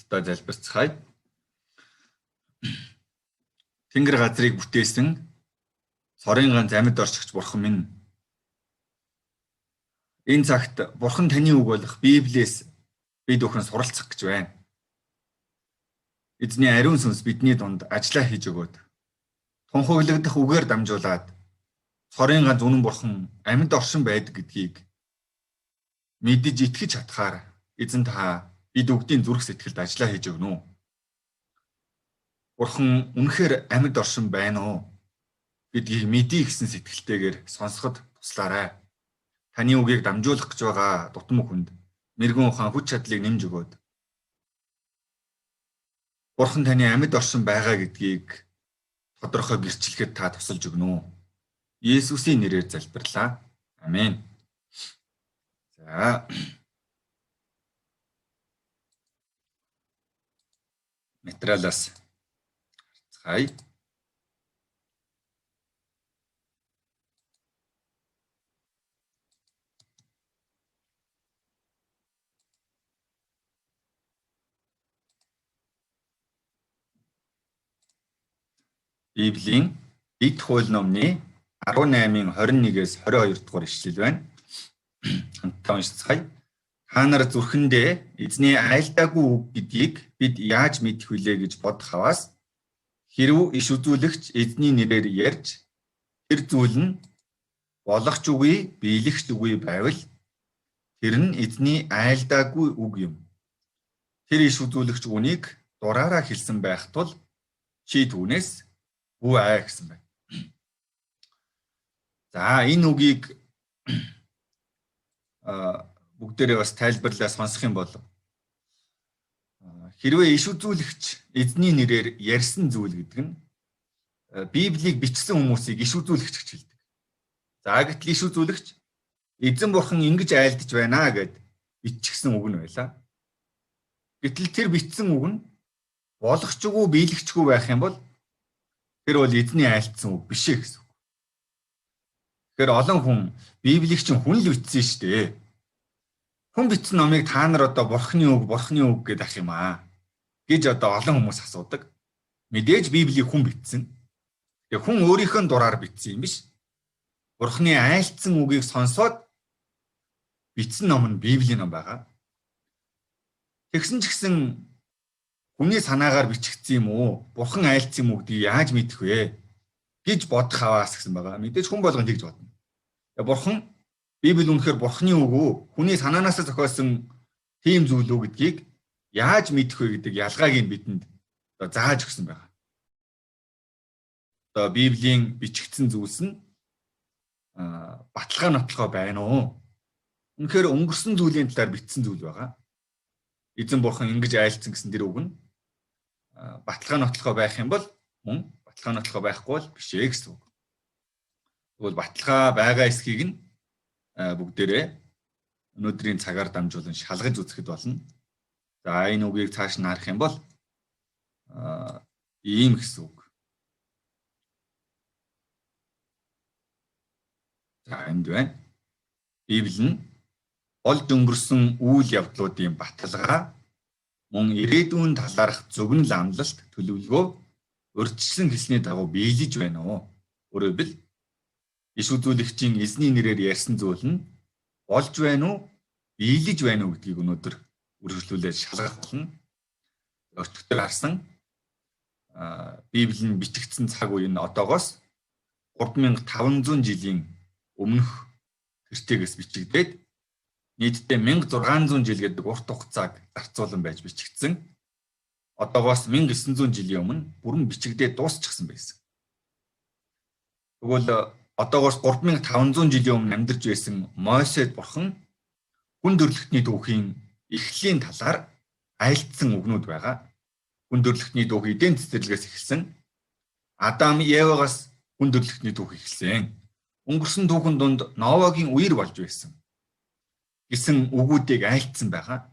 Хамтдаа залбирцгаая. Тэнгэр газрыг бүтээсэн цорын ганц амьд оршигч Бурхан минь. Энэ цагт Бурхан таны үг болох Библиэс бид бүхэн суралцах гэж байна. Эзний ариун сүнс бидний дунд ажиллаа хийж өгөөд тунхаглагдах үгээр дамжуулаад цорын ганц үнэн Бурхан амьд оршин байдаг гэдгийг мэдэж итгэж чадхаар эзэн та бид бүгдийн зүрх сэтгэлд ажиллаа хийж өгнө үү? Бурхан үнэхээр амьд оршин байна уу? Гэдгийг мэдээ гэсэн сэтгэлтэйгээр сонсоход туслаарай. Таны үгийг дамжуулах гэж байгаа дутмаг хүнд мэрэгэн ухаан хүч чадлыг нэмж өгөөд Бурхан таны амьд оршин байгаа гэдгийг тодорхой гэрчлэхэд та тусалж өгнө үү? Есүсийн нэрээр залбирлаа. Амен. За. Материалаас харцгаая. Библийн Эд хууль номны 18-ын 21-ээс 22 дугаар ишлэл байна. Хамтдаа уншицгаая. Та нар зүрхэндээ эзний айлдаагүй үг гэдгийг бид яаж мэдэх вүлээ гэж бодох хаваас хэрв иш үзүүлэгч эзний нэрээр ярьж тэр зүйл нь болгоч үгүй, биелэгч үгүй байвал тэр нь эзний айлдаагүй үг юм. Тэр иш үзүүлэгч үнийг дураараа хэлсэн байх тул чи түүнээс бүү аа гэсэн байна. За энэ үгийг бүгдээрээ бас тайлбарлаа сонсох юм бол хэрвээ иш үзүүлэгч эзний нэрээр ярьсан зүйл гэдэг нь Библийг бичсэн хүмүүсийг иш үзүүлэгч гэж хэлдэг. За гэтэл иш үзүүлэгч эзэн Бурхан ингэж айлдаж байна гэд бичсэн үг нь байлаа. Гэтэл тэр бичсэн үг нь болгочгүй биелэгчгүй байх юм бол тэр бол эзний айлдсан үг биш ээ гэсэн үг. Тэгэхээр олон хүн Библийг чинь хүн л бичсэн шүү дээ. Хүн бичсэн номыг та нар одоо Бурханы үг гэдэг ах юм аа гэж одоо олон хүмүүс асуудаг. Мэдээж Библийг хүн бичсэн. Тэгээ хүн өөрийнхөө дураар бичсэн юм биш. Бурханы айлдсан үгийг сонсоод бичсэн ном нь Библийн ном байгаа. Тэгсэн ч гэсэн хүний санаагаар бичигдсэн юм уу? Бурхан айлдсан юм уу гэдгийг яаж мэдэх вэ? Гэж бодох хаваас гэсэн байгаа. Мэдээж хүн болгонд тэгж бодно. Бурхан Библи үнэхээр Бурханы үг үү? Хүний санаанаас зохиосон тийм зүйл үү гэдгийг яаж мэдэх вэ гэдэг ялгааг нь бидэнд одоо зааж өгсөн байгаа. Одоо Библийн бичигдсэн зүйлс нь баталгаа нотлохоо байна уу? Үнэхээр өнгөрсөн зүйлийн талаар бичсэн зүйл байгаа. Эзэн Бурхан ингэж айлцсан гэсэн тэр үг нь баталгаа нотлохоо байх юм бол мөн, баталгаа нотлохоо байхгүй бол биш ээ гэсэн үг. Тэгвэл баталгаа байгаа эсхийг нь бүгдээрээ өнөөдрийн цагаар дамжуулан шалгаж үзэхэд болно. За энэ үгийг цааш нь харах юм бол ийм гэсэн үг. За энд байна. Библи нь олж өнгөрсөн үйл явдлуудын баталгаа мөн ирээдүйн талаарх зөвгөн амлалт төлөвлөгөө урьдчилан хэлсний дагуу биелэж байна уу? Өөрөөр хэлбэл иш үзүүлэгчийн эзний нэрээр ярьсан зүйл нь болж байна уу? Биелэж байна уу гэдгийг өнөөдөр үргэлжлүүлээд шалгах болно. Өчигдөр харсан Библийн бичигдсэн цаг үе нь одоогоос 3500 жилийн өмнөх тэртегээс бичигдээд нийтдээ 1600 жил гэдэг урт хугацааг зарцуулан байж бичигдсэн. Одоогоос 1900 жилийн өмнө бүрэн бичигдээд дуусчихсан байсан. Тэгвэл одоогоос 3500 жилийн өмнө амьдарч байсан Мойсед Бурхан хүн төрлөختний түүхийн эхлэлийн талаар айлдсан үгнүүд байгаа. Хүн төрлөختний түүх эден цэцэрлэгээс эхэлсэн. Адам Евагаас хүн төрлөختний түүх эхэлсэн. Өнгөрсөн түүхэн дунд Новагийн үер болж байсан гэсэн үгүүдийг айлдсан байгаа.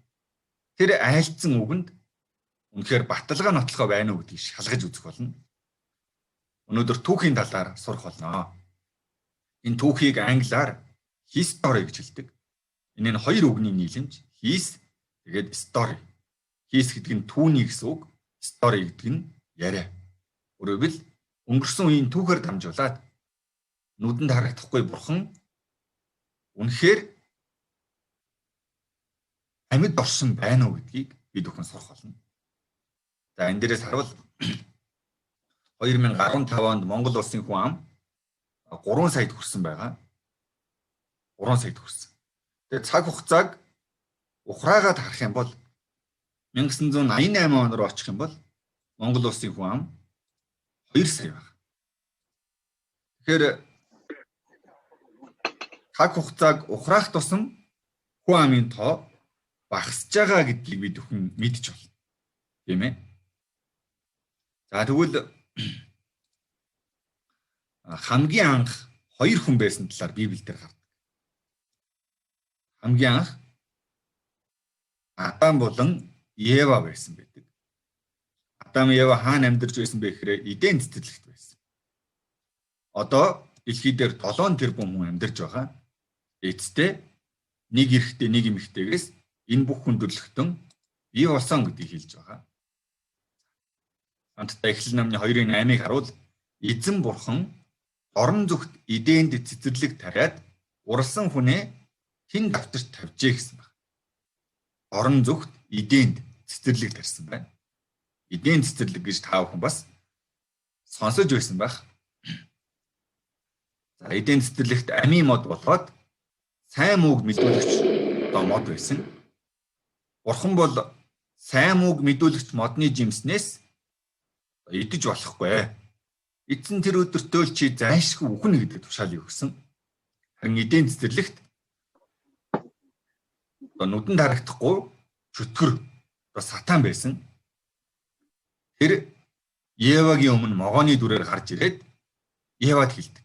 Тэр айлдсан үгэнд үнэхээр баталгаа нотлохоо байна уу гэдгийг шалгаж үзэх болно. Өнөөдөр түүхийн талаар сурах болно. Энэ түүхийг англиар history гэж хэлдэг. Энэ нь хоёр үгний нийлэмж. His тэгээд story. Хис гэдэг нь түүний гэсэн үг, story гэдэг нь яриа. Өөрөөр хэлбэл өнгөрсөн үеийн түүхээр дамжуулаад нүдэнд харагдахгүй бурхан үнэхээр амьд орсон байна уу гэдгийг бид бүхэн сурах болно. За энэ дээрээс харуул 2015 онд Монгол улсын хүн ам 3 саяд хүрсэн байгаа. 3 саяд хүрсэн. Тэгээ цаг хугацааг ухраагаад харах юм бол 1988 он руу очих юм бол Монгол улсын хүн ам 2 сая байна. Тэгэхээр цаг хугацааг ухраах тусам хүн амын тоо багасж байгаа гэдгийг бид бүхэн мэдж байна. Тийм ээ. За тэгвэл хамгийн анх 2 хүн байсан талаар Библиэлд гардаг. Хамгийн анх Адам болон Ева байсан байдаг. Адам Ева хаана амьдарч байсан бэ гэхээр Эден цэцэрлэгт байсан. Одоо дэлхий дээр 7 тэрбум хүн амьдарч байгаа. Эцэстээ нэг эрэгтэй нэг эмэгтэйгээс энэ бүх хүндрэлтэн бий болсон гэдгийг хэлж байгаа. Хамтдаа Эхлэл номны 2:8-ыг харуул эзэн бурхан орон зүгт Эденд цэцэрлэг тариад уралсан хүнээ хэн давтарч тавьжээ гэсэн байна. Орон зүгт Эденд цэцэрлэг тарьсан байна. Эден цэцэрлэг гэж та бүхэн бас сонсож байсан байх. За Эден цэцэрлэгт амийн мод болоод сайн мууг мэдүүлэгч мод байсан. Бурхан бол сайн мууг мэдүүлэгч модны жимснээс идэж болохгүй. Эцэн тэр өдөртөө чи зайшгүй үхнэ гэдэг тушаалыг өгсөн. Харин Эден цэцэрлэгт нүдэнд харагдахгүй чөтгөр сатан байсан. Тэр Евагийн өмнө могооны дүрээр гарч ирээд Евад хэлдэг.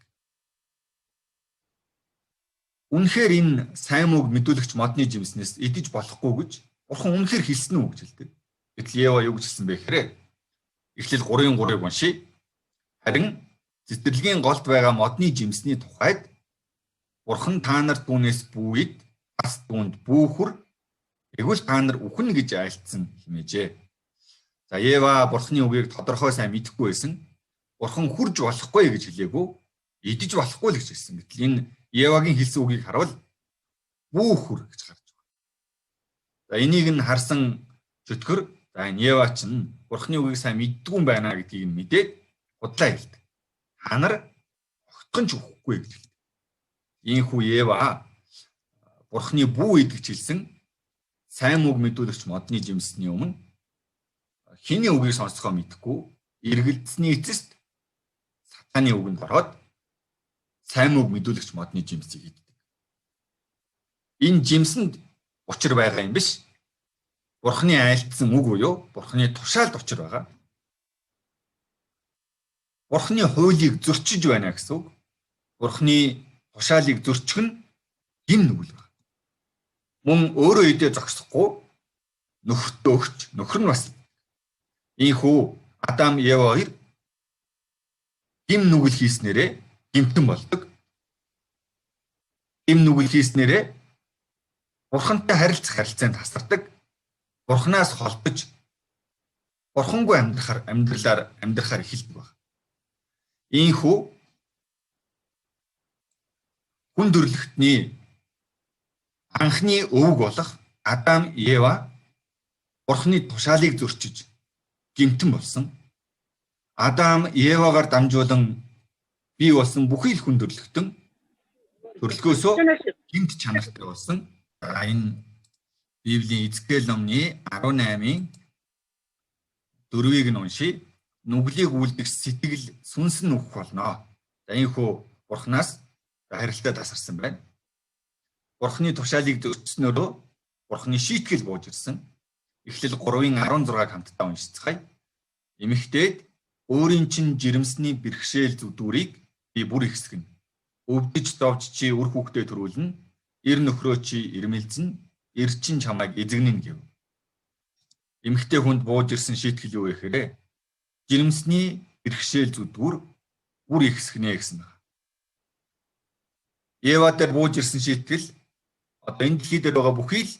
Үнэхээр энэ сайн мууг мэдүүлэгч модны жимснээс идэж болохгүй гэж бурхан үнэхээр хэлсэн үү гэж хэлдэг. Гэтэл Ева юу гэж хэлсэн бэ гэхээр Эхлэл 3:3-ыг уншия. Харин цэцэрлэгийн голд байгаа модны жимсний тухайд бурхан та нарт түүнээс бүүид бас түүнд бүүхүр тэгвэл та нар үхэн гэж айлтсан хэмээжээ. За Ева бурханы үгийг тодорхой сайн мэдэхгүй байсан. Бурхан хурж болохгүй гэж хэлээгүй, идэж болохгүй л гэж хэлсэн. Гэтэл энэ Евагийн хэлсэн үгийг харуул бүүхүр гэж гарч байна. За энийг нь харсан чөтгөр за энэ Ева ч бурханы үгийг сайн мэддгүй юм байна гэдгийг нь мэдээд худлаа хэлдэг. Та нар огтхон ч үхэхгүй гэж хэлдэг. Ийхүү Ева бурханы бүү идэж хэлсэн сайн мууг мэдүүлэгч модны жимсний өмнө хиний үгийг сонсохоо мэдэхгүй эргэлдсэний эцэст сатаны үгэнд ороод сайн мууг мэдүүлэгч модны жимсийг иддэг. Энэ жимсэнд учир байгаа юм биш. Бурханы айлтсан үг буюу бурханы тушаалд учир байгаа. Бурханы хуулийг зөрчиж байна гэсэн үг. Бурханы тушаалыг зөрчих нь гин нүгэл байна. Мөн өөрөө идэ зогсохгүй нөхөртөө өгч нөхөр нь бас ийхүү Адам Ева хоёр гим нүгэл хийснээрээ гимтэн болдог. Гим нүгэл хийснээрээ бурхантай харилцах харилцаанд тасардаг. Бурханаас холдож бурхангүй амьдрахаар эхэлдэг байна. Ийхүү хүн төрлөختний анхны өвөг болох Адам Ева бурханы тушаалыг зөрчиж гимтэн болсон. Адам Евагаар дамжуулан бий болсон бүхий л хүн төрлөختөн төрлөхөөсөө гимт чанартай болсон. Энэ Библийн Эзекиэл номны 18-ийн 4-ийг нь уншия. Нүглийг үлдэх сэтгэл сүнс нь үхэх болно. За ийхүү бурханаас харилцаа тасарсан байна. Бурханы тушаалыг зөрчснөөрөө бурханы шийтгэл бууж ирсэн. Эхлэл 3:16-г хамтдаа уншицгаая. Эмэгтэйд өөрийн чинь жирэмсний бэрхшээл зүдүүрийг би бүр ихсгэн. Өвдөж довж чи үр хүүхдээ төрүүлнэ. Ир нөхрөө чи ирмэлзэн. Ир чин чамайг эзэгнэн гэв. Эмэгтэй хүнд бууж ирсэн шийтгэл юу вэ гэхээр жирэмсний бэрхшээл зүдүүр бүр ихсгэнэ гэсэн байна. Ева дээр бууж ирсэн шийтгэл одоо энэ дэлхий дээр байгаа бүхий л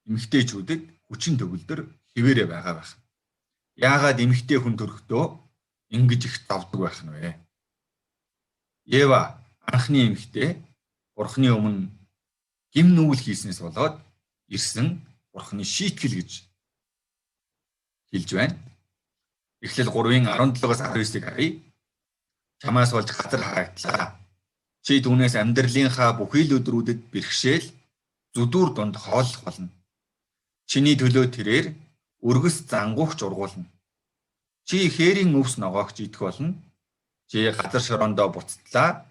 эмэгтэйчүүдэд хүчин төгөлдөр хിവэрэ байгаа байх. Яагаад эмэгтэй хүн төрөхдөө ингэж их зовдөг байх нь вэ? Ева анхны эмэгтэй Бурхны өмнө гим нүгэл хийснээс болоод ирсэн Бурхны шийтгэл гэж хэлж байна. Эхлэл 3:17-аас 19-ийг харъя. Чамаас болж газар харагдлаа. Чи түүнээс амьдралынхаа бүхий л өдрүүдэд бэрхшээл зүдүүр донд хооллох болно. Чиний төлөө тэрээр өргөс зангуугч ургуулна. Чи хээрийн өвс ногоогч идэх болно. Чи газар шорондоо буцтлаа.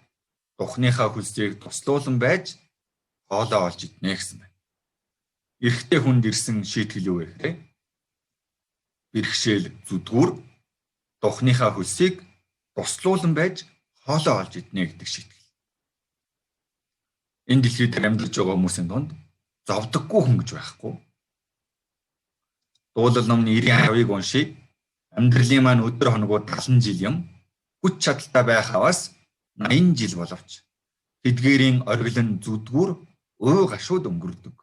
Духныхаа хөлсийг туслуулан байж хоолоо олж иднэ гэсэн байна. Эрэгтэй хүнд ирсэн шийтгэл юу вэ гэхээр бэрхшээл зүдгүүр духныхаа хөлсийг туслуулан байж хоолоо олж иднэ гэдэг шийтгэл. Энэ дэлхийд амьдарч байгаа хүмүүсийн дунд зовдөггүй хүн гэж байхгүй. Дуулал номны 90:10-ыг уншийе. Амьдралын маань өдөр хоногоо 70 жил юм. Хүч чадалтай байх аваас 80 жил боловч тэдгээрийн оргилон зүдгүүр өө гашууд өнгөрдөг.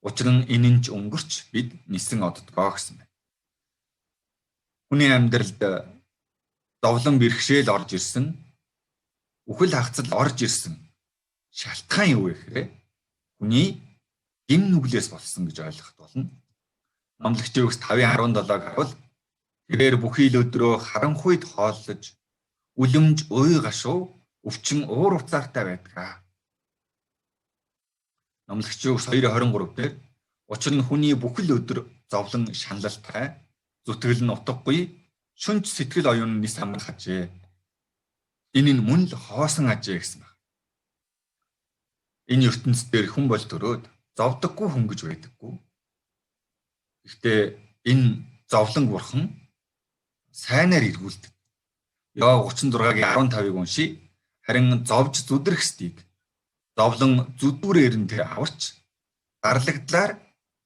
Учир нь энэ нь ч өнгөрч бид нисэн оддгоо гэсэн байна. Хүний амьдралд зовлон бэрхшээл орж ирсэн, үхэл хагцал орж ирсэн шалтгаан юу вэ гэхээр хүний гим нүглээс болсон гэж ойлгох болно. Номлогчийн үгс 5:17-г харуул тэрээр бүхий л өдрөө харанхуйд хооллож үлэмж өө гашуу өвчин уур уцаартай байдаг. Номлогчийн үгс 2:23 дээр учир нь хүний бүхэл өдөр зовлон шаналлтай зүтгэл нь утгагүй шүнж сэтгэл оюун нис амархажээ. Энэ нь мөн л хоосон ажээ гэсэн байна. Энэ ертөнцийн дээр хүн бол төрөөд зовдөггүй хүн гэж байдаггүй. Гэхдээ энэ зовлон бурхан сайнаар эргүүлдэг. Яа 36:15-ыг уншийе. Харин зовж зүдрэх стийг зовлон зүдүүрээр нь тэр аварч гарлагдлаар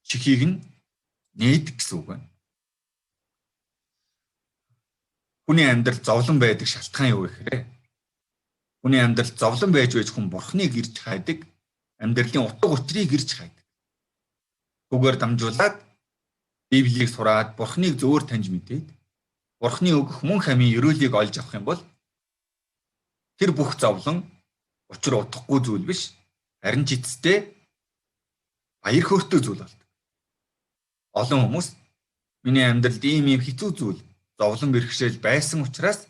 чихийг нь нээдэг гэсэн үг байна. Хүний амьдрал зовлон байдаг шалтгаан юу вэ гэхээр хүний амьдрал зовлон байж хүн бурхныг ирж хайдаг, амьдралын утга учирыг ирж хайдаг. Түүгээр дамжуулаад Библийг сураад бурхныг зөвөр таньж мэдээд бурхны өгөх мөн хамын өрөөлийг олж авах юм бол тэр бүх зовлон учир утгагүй зүйл биш, харин ч эцэстээ баяр хөөртэй зүйл болдог. Олон хүмүүс миний амьдралд ийм хэцүү зүйл, зовлон бэрхшээл байсан учраас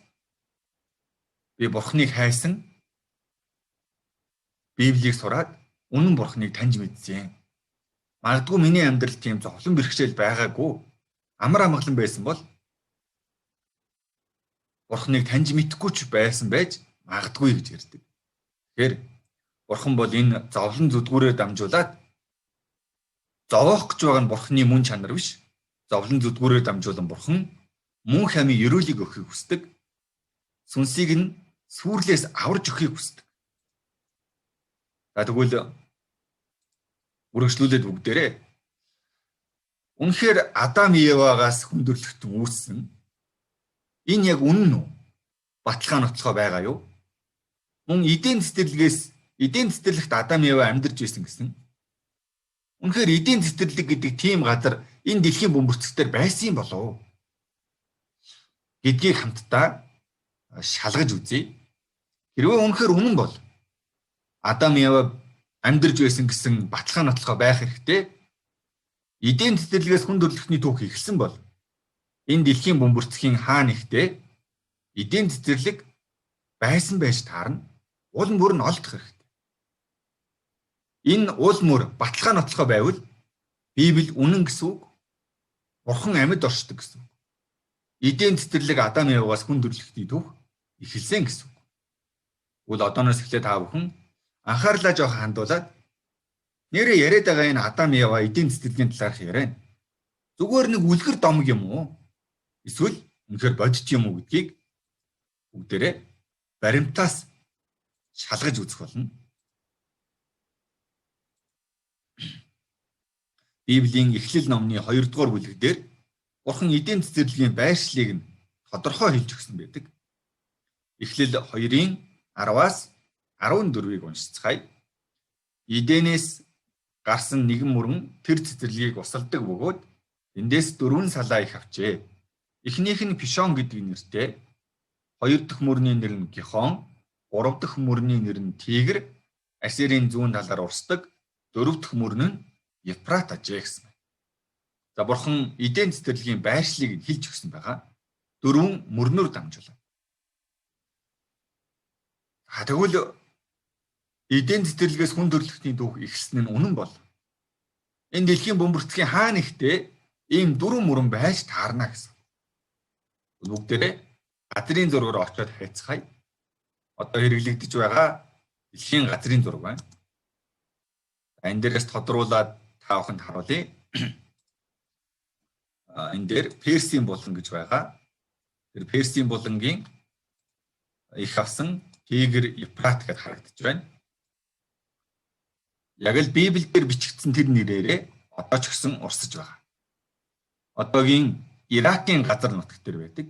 би бурхныг хайсан, Библийг сураад үнэн бурхныг таньж мэдсэн. Магадгүй миний амьдралд тийм зовлон бэрхшээл байгаагүй, амар амгалан байсан бол бурхныг таньж мэдэхгүй ч байсан байж магадгүй гэж ярьдаг. Тэгэхээр бурхан бол энэ зовлон зүдгүүрээр дамжуулаад зовоох гэж байгаа нь бурхны мөн чанар биш. Зовлон зүдгүүрээр дамжуулан бурхан мөн хамын өрөөлийг өгөхийг хүсдэг. Сүнсийг нь сүрлээс аварж өгөхийг хүсдэг. Тэгвэл үргэлжлүүлээд бүгдээрээ үнэхээр Адам Евагаас хүндрэлтэн үүссэн энэ яг үнэн үү? Баталгаа нотлохоо байгаа юу? Мөн эдийн цэцэрлэгт Адам Ева амьдарч байсан гэсэн. Үнэхээр эдийн цэцэрлэг гэдэг тийм газар энэ дэлхийн бөмбөрцөгтөр байсан юм болов уу? Гэдгийг хамтдаа шалгаж үзье. Хэрвээ үнэхээр үнэн бол Адам Ева амьдарч байсан гэсэн баталгаа нотлохоо байх хэрэгтэй. Эдийн цэцэрлэгээс хүндрэлтний түүх эхэлсэн бол энэ дэлхийн бөмбөрцгийн хаана ихтэй эдийн цэцэрлэг байсан байж таарна. Уул мөр нь олдох хэрэгтэй. Энэ уул мөр баталгаа нотлохоо байвал Библи үнэн гэсэн үг. Бурхан амьд оршдог гэсэн үг. Эдийн цэцэрлэг Адам Еваас хүндрэлтний түүх эхэлсэн гэсэн үг. Тэгвэл одооноос эхлээд та бүхэн анхаарлаа жоох хандуулаад нэрээ яриад байгаа энэ Адам Ева эдийн цэцэрлэгийн талаарх яриа. Зүгээр нэг үлгэр домог юм уу? Эсвэл үнэхээр бодит юм уу гэдгийг бүгдээрээ баримтаас шалгаж үзэх болно. Библийн Эхлэл номны 2 дугаар бүлэг дээр Бурхан эдийн цэцэрлэгийн байршлыг нь тодорхой хэлж өгсөн байдаг. Эхлэл 2-ын 10-аас 14-ийг уншицгаая. Эденээс гарсан нэгэн мөрөн тэр цэцэрлэгийг усалдаг бөгөөд Эндээс 4 салаа их авчээ. Эхнийх нь Пишон гэдэг нэртэй, хоёр дахь мөрний нэр нь Гихон, гурав дахь мөрний нэр нь Тигр, Асерийн зүүн талаар урсдаг, дөрөв дахь мөр нь Ефрат ажээ гэсэн. За бурхан эдийн цэцэрлэгийн байршлыг хэлж өгсөн байгаа. 4 мөрнөр дамжуулан. Тэгвэл эдийн цэцэрлэгээс хүн төрөлхтний дүүх ихсэн нь үнэн бол энэ дэлхийн бөмбөрцгийн хаа нэгтээ ийм 4 мөрөн байж таарна гэсэн. Бүгдээрээ газрын зургаар очиод хайцгаая. Одоо хэрэглэгдэж байгаа дэлхийн газрын зураг байна. Энэ дээрээс тодруулаад та бүхэнд харуулъя. Энэ дээр Персийн булан гэж байгаа. Тэр Персийн булангийн их авсан Тигр, Ефрат гэдээ харагдаж байна. Яг л Библиэлд бичигдсэн тэр нэрээрээ одоо ч гэсэн урсаж байгаа. Одоогийн Иракийн газар нутаг дээр байдаг.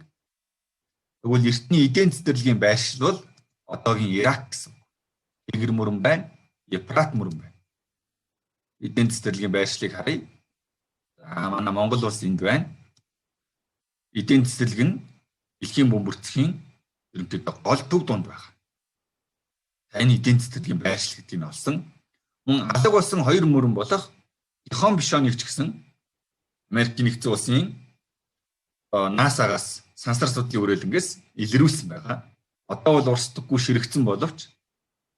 Тэгвэл эртний эдийн цэцэрлэгийн байршил бол одоогийн Ирак гэсэн. Тигр мөрөн байна, Ефрат мөрөн байна. Эдийн цэцэрлэгийн байршлыг харъя. Манай Монгол улс энд байна. Эдийн цэцэрлэг нь дэлхийн бөмбөрцгийн ерөнхийдөө гол төв дунд байна. Энэ эдийн цэцэрлэгийн байршил гэдэг нь олсон. Мөн алга болсон 2 мөрөн болох Гихон Пишоныг ч гэсэн Америкийн нэгдсэн улсын НАСА-гаас сансар судлалын хүрээлэнгээс илрүүлсэн байгаа. Одоо бол урсдаггүй ширэгдсэн боловч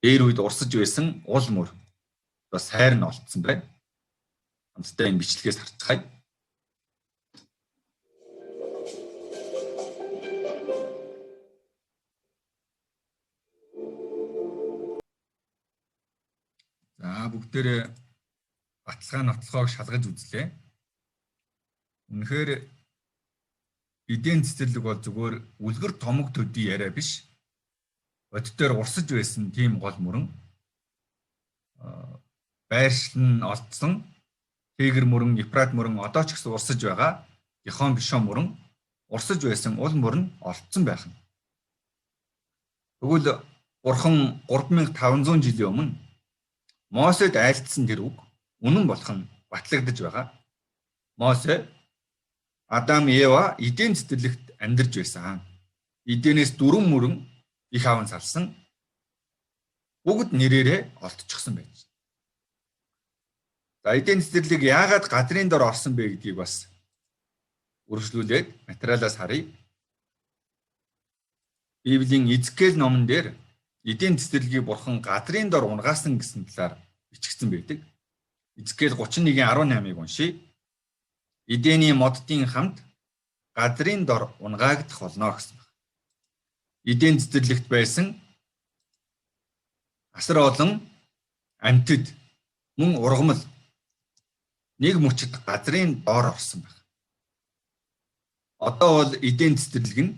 дээр үед урсаж байсан уул мөр одоо сайр нь олдсон байна. Хамтдаа энэ бичлэгээс харцгаая. За бүгдээрээ баталгаа нотлохоог шалгаж үзлээ. Үнэхээр эдийн цэцэрлэг бол зүгээр үлгэр томог төдий яриа биш. Боддоор урсаж байсан тийм гол мөрөн байршил нь олдсон. Тигр мөрөн, Ефрат мөрөн одоо ч гэсэн урсаж байгаа. Гихон Пишон мөрөн урсаж байсан уул мөрөн олдсон байх нь. Тэгвэл бурхан 3500 жилийн өмнө Мосед айлтсан тэр үг үнэн болох нь батлагдаж байгаа. Мосе Адам, Ева эдийн цэцэрлэгт амьдарч байсан. Эдэнээс 4 мөрөн их аван салсан. Бүгд нэрээрээ олдчихсон байж. За эдийн цэцэрлэг яагаад газрын дор орсон бэ гэдгийг бас үргэлжлүүлээд материалаас харъя. Библийн Изекэл номон дээр эдийн цэцэрлэгийг бурхан газрын дор унгаасан гэсэн талаар бичигдсэн байдаг. Изекэл 31:18-ыг уншийе. Эдэний моддын хамт газрын дор унгаагдах болно гэсэн байна. Эдийн цэцэрлэгт байсан асар олон амьтад мөн ургамал нэг мөчөд газрын доор орсон байна. Одоо бол эдийн цэцэрлэг нь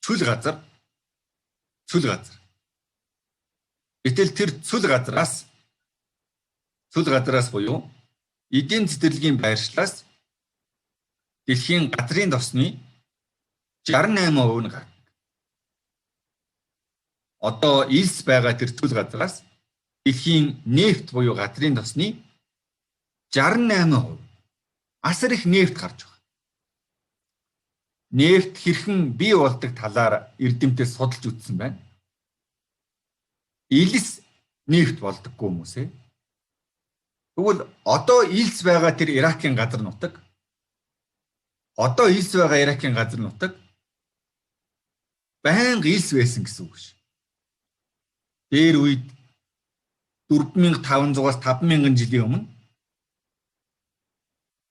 цүл газар. Гэтэл тэр цүл газраас буюу эдийн цэцэрлэгийн байршлаас дэлхийн газрын тосны 68% нь гардаг. Одоо илс байгаа тэр цүл газраас дэлхийн нефт буюу газрын тосны 68% асар их нефт гарч байгаа. Нефт хэрхэн бий болдог талаар эрдэмтэд судалж үзсэн байна. Илс нефт болдоггүй хүмүүсээ. Тэгвэл одоо илс байгаа тэр Иракийн газар нутаг байнга илс байсан гэсэн үг ш. Дээр үед 4500-аас 5000 жилийн өмнө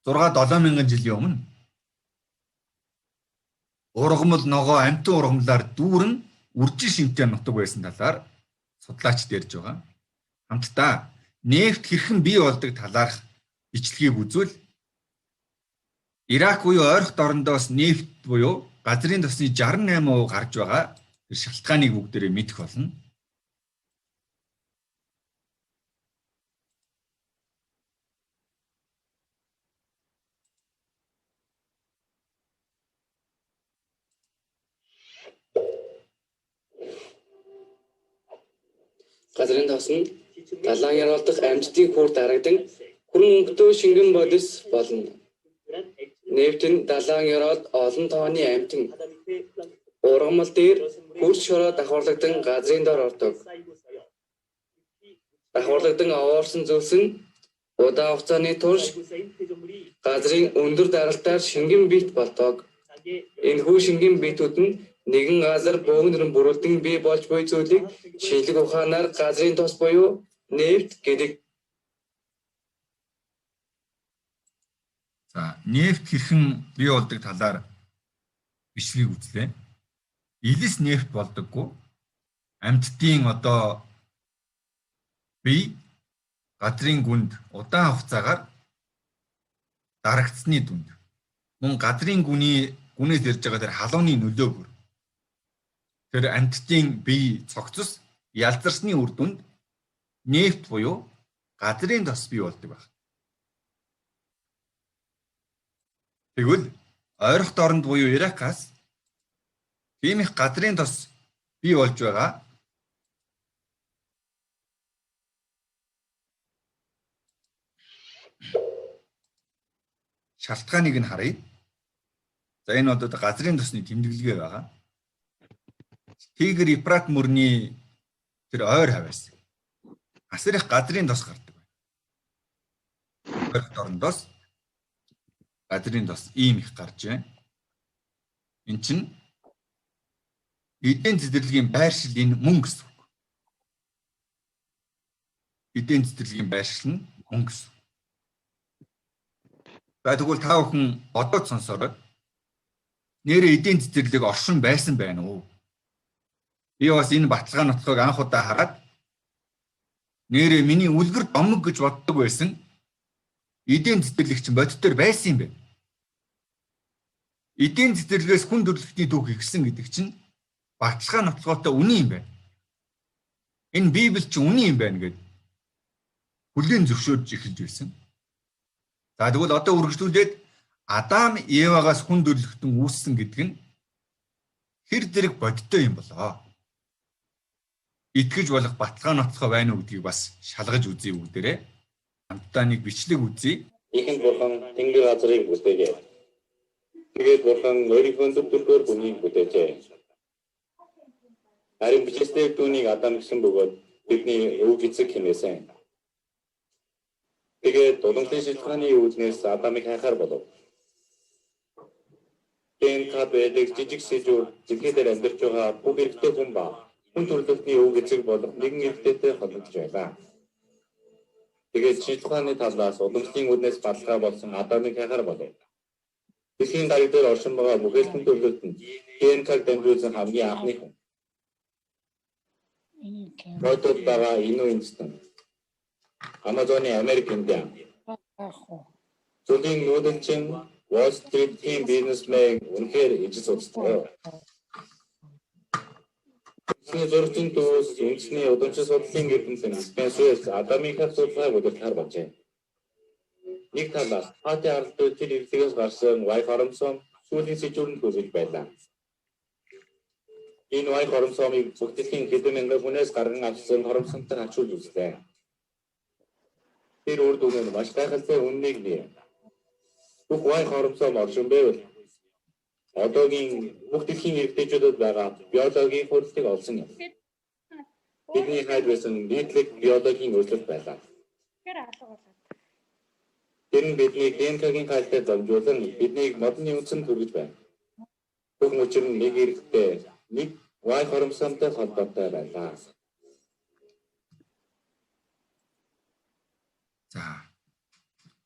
6-7000 жилийн өмнө ургамал ногоо амтан ургамлаар дүүрэн үржин шинтэй нутаг байсан талаар судлаачд ярьж байгаа. Хамтдаа нефт хэрхэн бий болдог талаарх бичлэгийг үзвэл Ирак буюу ойрхон дорндоос нефт буюу газрын тосны 68% гарч байгаа тэр шалтгааныг бүгдээрээ мэдэх болно. Газрын тос нь далайн яроолдох амьтдын хурд дарагдан Хүрэн өнгөтэй шингэн бодис болно. Нефт нь далайн ёроод олон тооны амьтан ургамал дээр хурц шороо давхарлагдсан газрын дор ордог. Давхарлагдсан овоорсон зүйлс нь удаан хугацааны турш газрын өндөр даралтаар шингэн бит болдог. Энэхүү шингэн битүүд нь нэгэн газар бөөгнөрөн бүрэлдэн бий болж буй зүйлийг шинжлэх ухаанаар газрын тос буюу нефт гэдэг. За, нефт хэрхэн бий болдог талаар бичлэгийг үзлээ. Илэс нефт болдоггүй. Амьтдын одоо бие газрын гүнд удаан хугацаагаар дарагдсны дүнд мөн газрын гүнээс ирж байгаа тэр халууны нөлөөгөөр тэр амьтдын бие цогцос ялзарсны үр дүнд нефт буюу газрын тос бий болдог байна. Тэгвэл ойрох дорнд буюу Иракаас тийм их газрын тос бий болж байгаа. Шалтгааныг нь харъя. За энэ одоо газрын тосны тэмдэглэгээ байгаа. Тигр Ефрат мөрний тэр ойр хавьяас асар их газрын тос гардаг байна. Ойрох дорндоос газрын тос ийм их гарч байна. Эн чинь эдийн цэцэрлэгийн байршлын мөн гэсэн үг. Эдийн цэцэрлэгийн байршил нь мөн гэсэн. За тэгвэл та бүхэн бодоод сонсороо. Нэрээ эдийн цэцэрлэг оршин байсан байна уу? Би бас энэ баталгаа нотгоог анх удаа хараад нэрээ миний үлгэр домог гэж боддог байсан. Эдийн цэцэрлэгч бодтоор байсан юм бэ. Эдийн цэцэрлэгээс хүн төрөлхтний түүх ихсэн гэдэг чинь баталгаа нотгоотой үнэн юм байна. Энэ Библи чинь үнэн юм байна гэд хүлээн зөвшөөрж эхэлж байсан. За тэгвэл одоо үргэлжлүүлээд Адам Евагаас хүн төрөлхтөн үүссэн гэдэг нь хэр зэрэг бодиттой юм болоо. Итгэж болох баталгаа нотгоо байна уу гэдгийг бас шалгаж үзье бүгдээрээ. Хамтдаа нэг бичлэг үзье. Ихэнд бурхан тэнгэр газрыг бүтээжээ. Тэгээд бурхан өөрийнхөө төрлөөр бүхнийг бүтээжээ. Харин бичсэн түүнийг Адам гэсэн бөгөөд бидний өвөг эцэг хэмээсэн. Тэгээд уламжлалын шилжихааны үүднээс Адамыг хайхаар болов. Тэн та байдаг жижиг сэжүүр зэвхэтээр амьдарч байгаа бүх эрэгтэй хүн ба хүн төрөлхтний өвөг эцэг болох нэгэн эрэгтэйтэй холбогдож байлаа. Тэгээд шилжихааны талаас уламжлалын үүднээс баталгаа болсон Адамыг хайхаар болов. Дэлхийн дариг дээр оршин байгаа бүхэл хүн төрөлхтөнд ДНК-г дамжуулсан хамгийн анхны хүн. Бодод байгаа Инуинстон. Амазоны Америк Индиан. Зүлийн нүүдэлчин Wall Street-ийн бизнесмен үнэхээр ижил судалтай. Үндэсний зургийн төвөөс үндэсний удамшил судлалын гэрдэмтэн Спенсерс Адамын хав судалгааг удирдахаар болжээ. Нэг талаас хати ардтай тэр ирэлтээс гарсан Y хоромсом сүүлийн сэжүүрэнд хүрэж байлаа. Энэ Y хоромсомыг бүх дэлхийн хэдэн мянган хүнээс гарган авсан хоромсомтой хачуулж үзлээ. Тэр үр дүн нь маш гайхалтай үннийг нэ. Бүх Y хоромсом оршин байвал одоогийн бүх дэлхийн эрхтэйчүүдэд байгаа биологийн хурцыг олсон юм. Бидний хайр байсан нийтлэг биологийн өөрчлөлт байлаа. Тэр нь бидний ДНК-гийн хайлтад дамжуулан биднийг модны үндсэнд хүргэж байна. Бүх мөчөр нь нэг эрхтэй, нэг Y хоромсомтой холбоотой байлаа. За.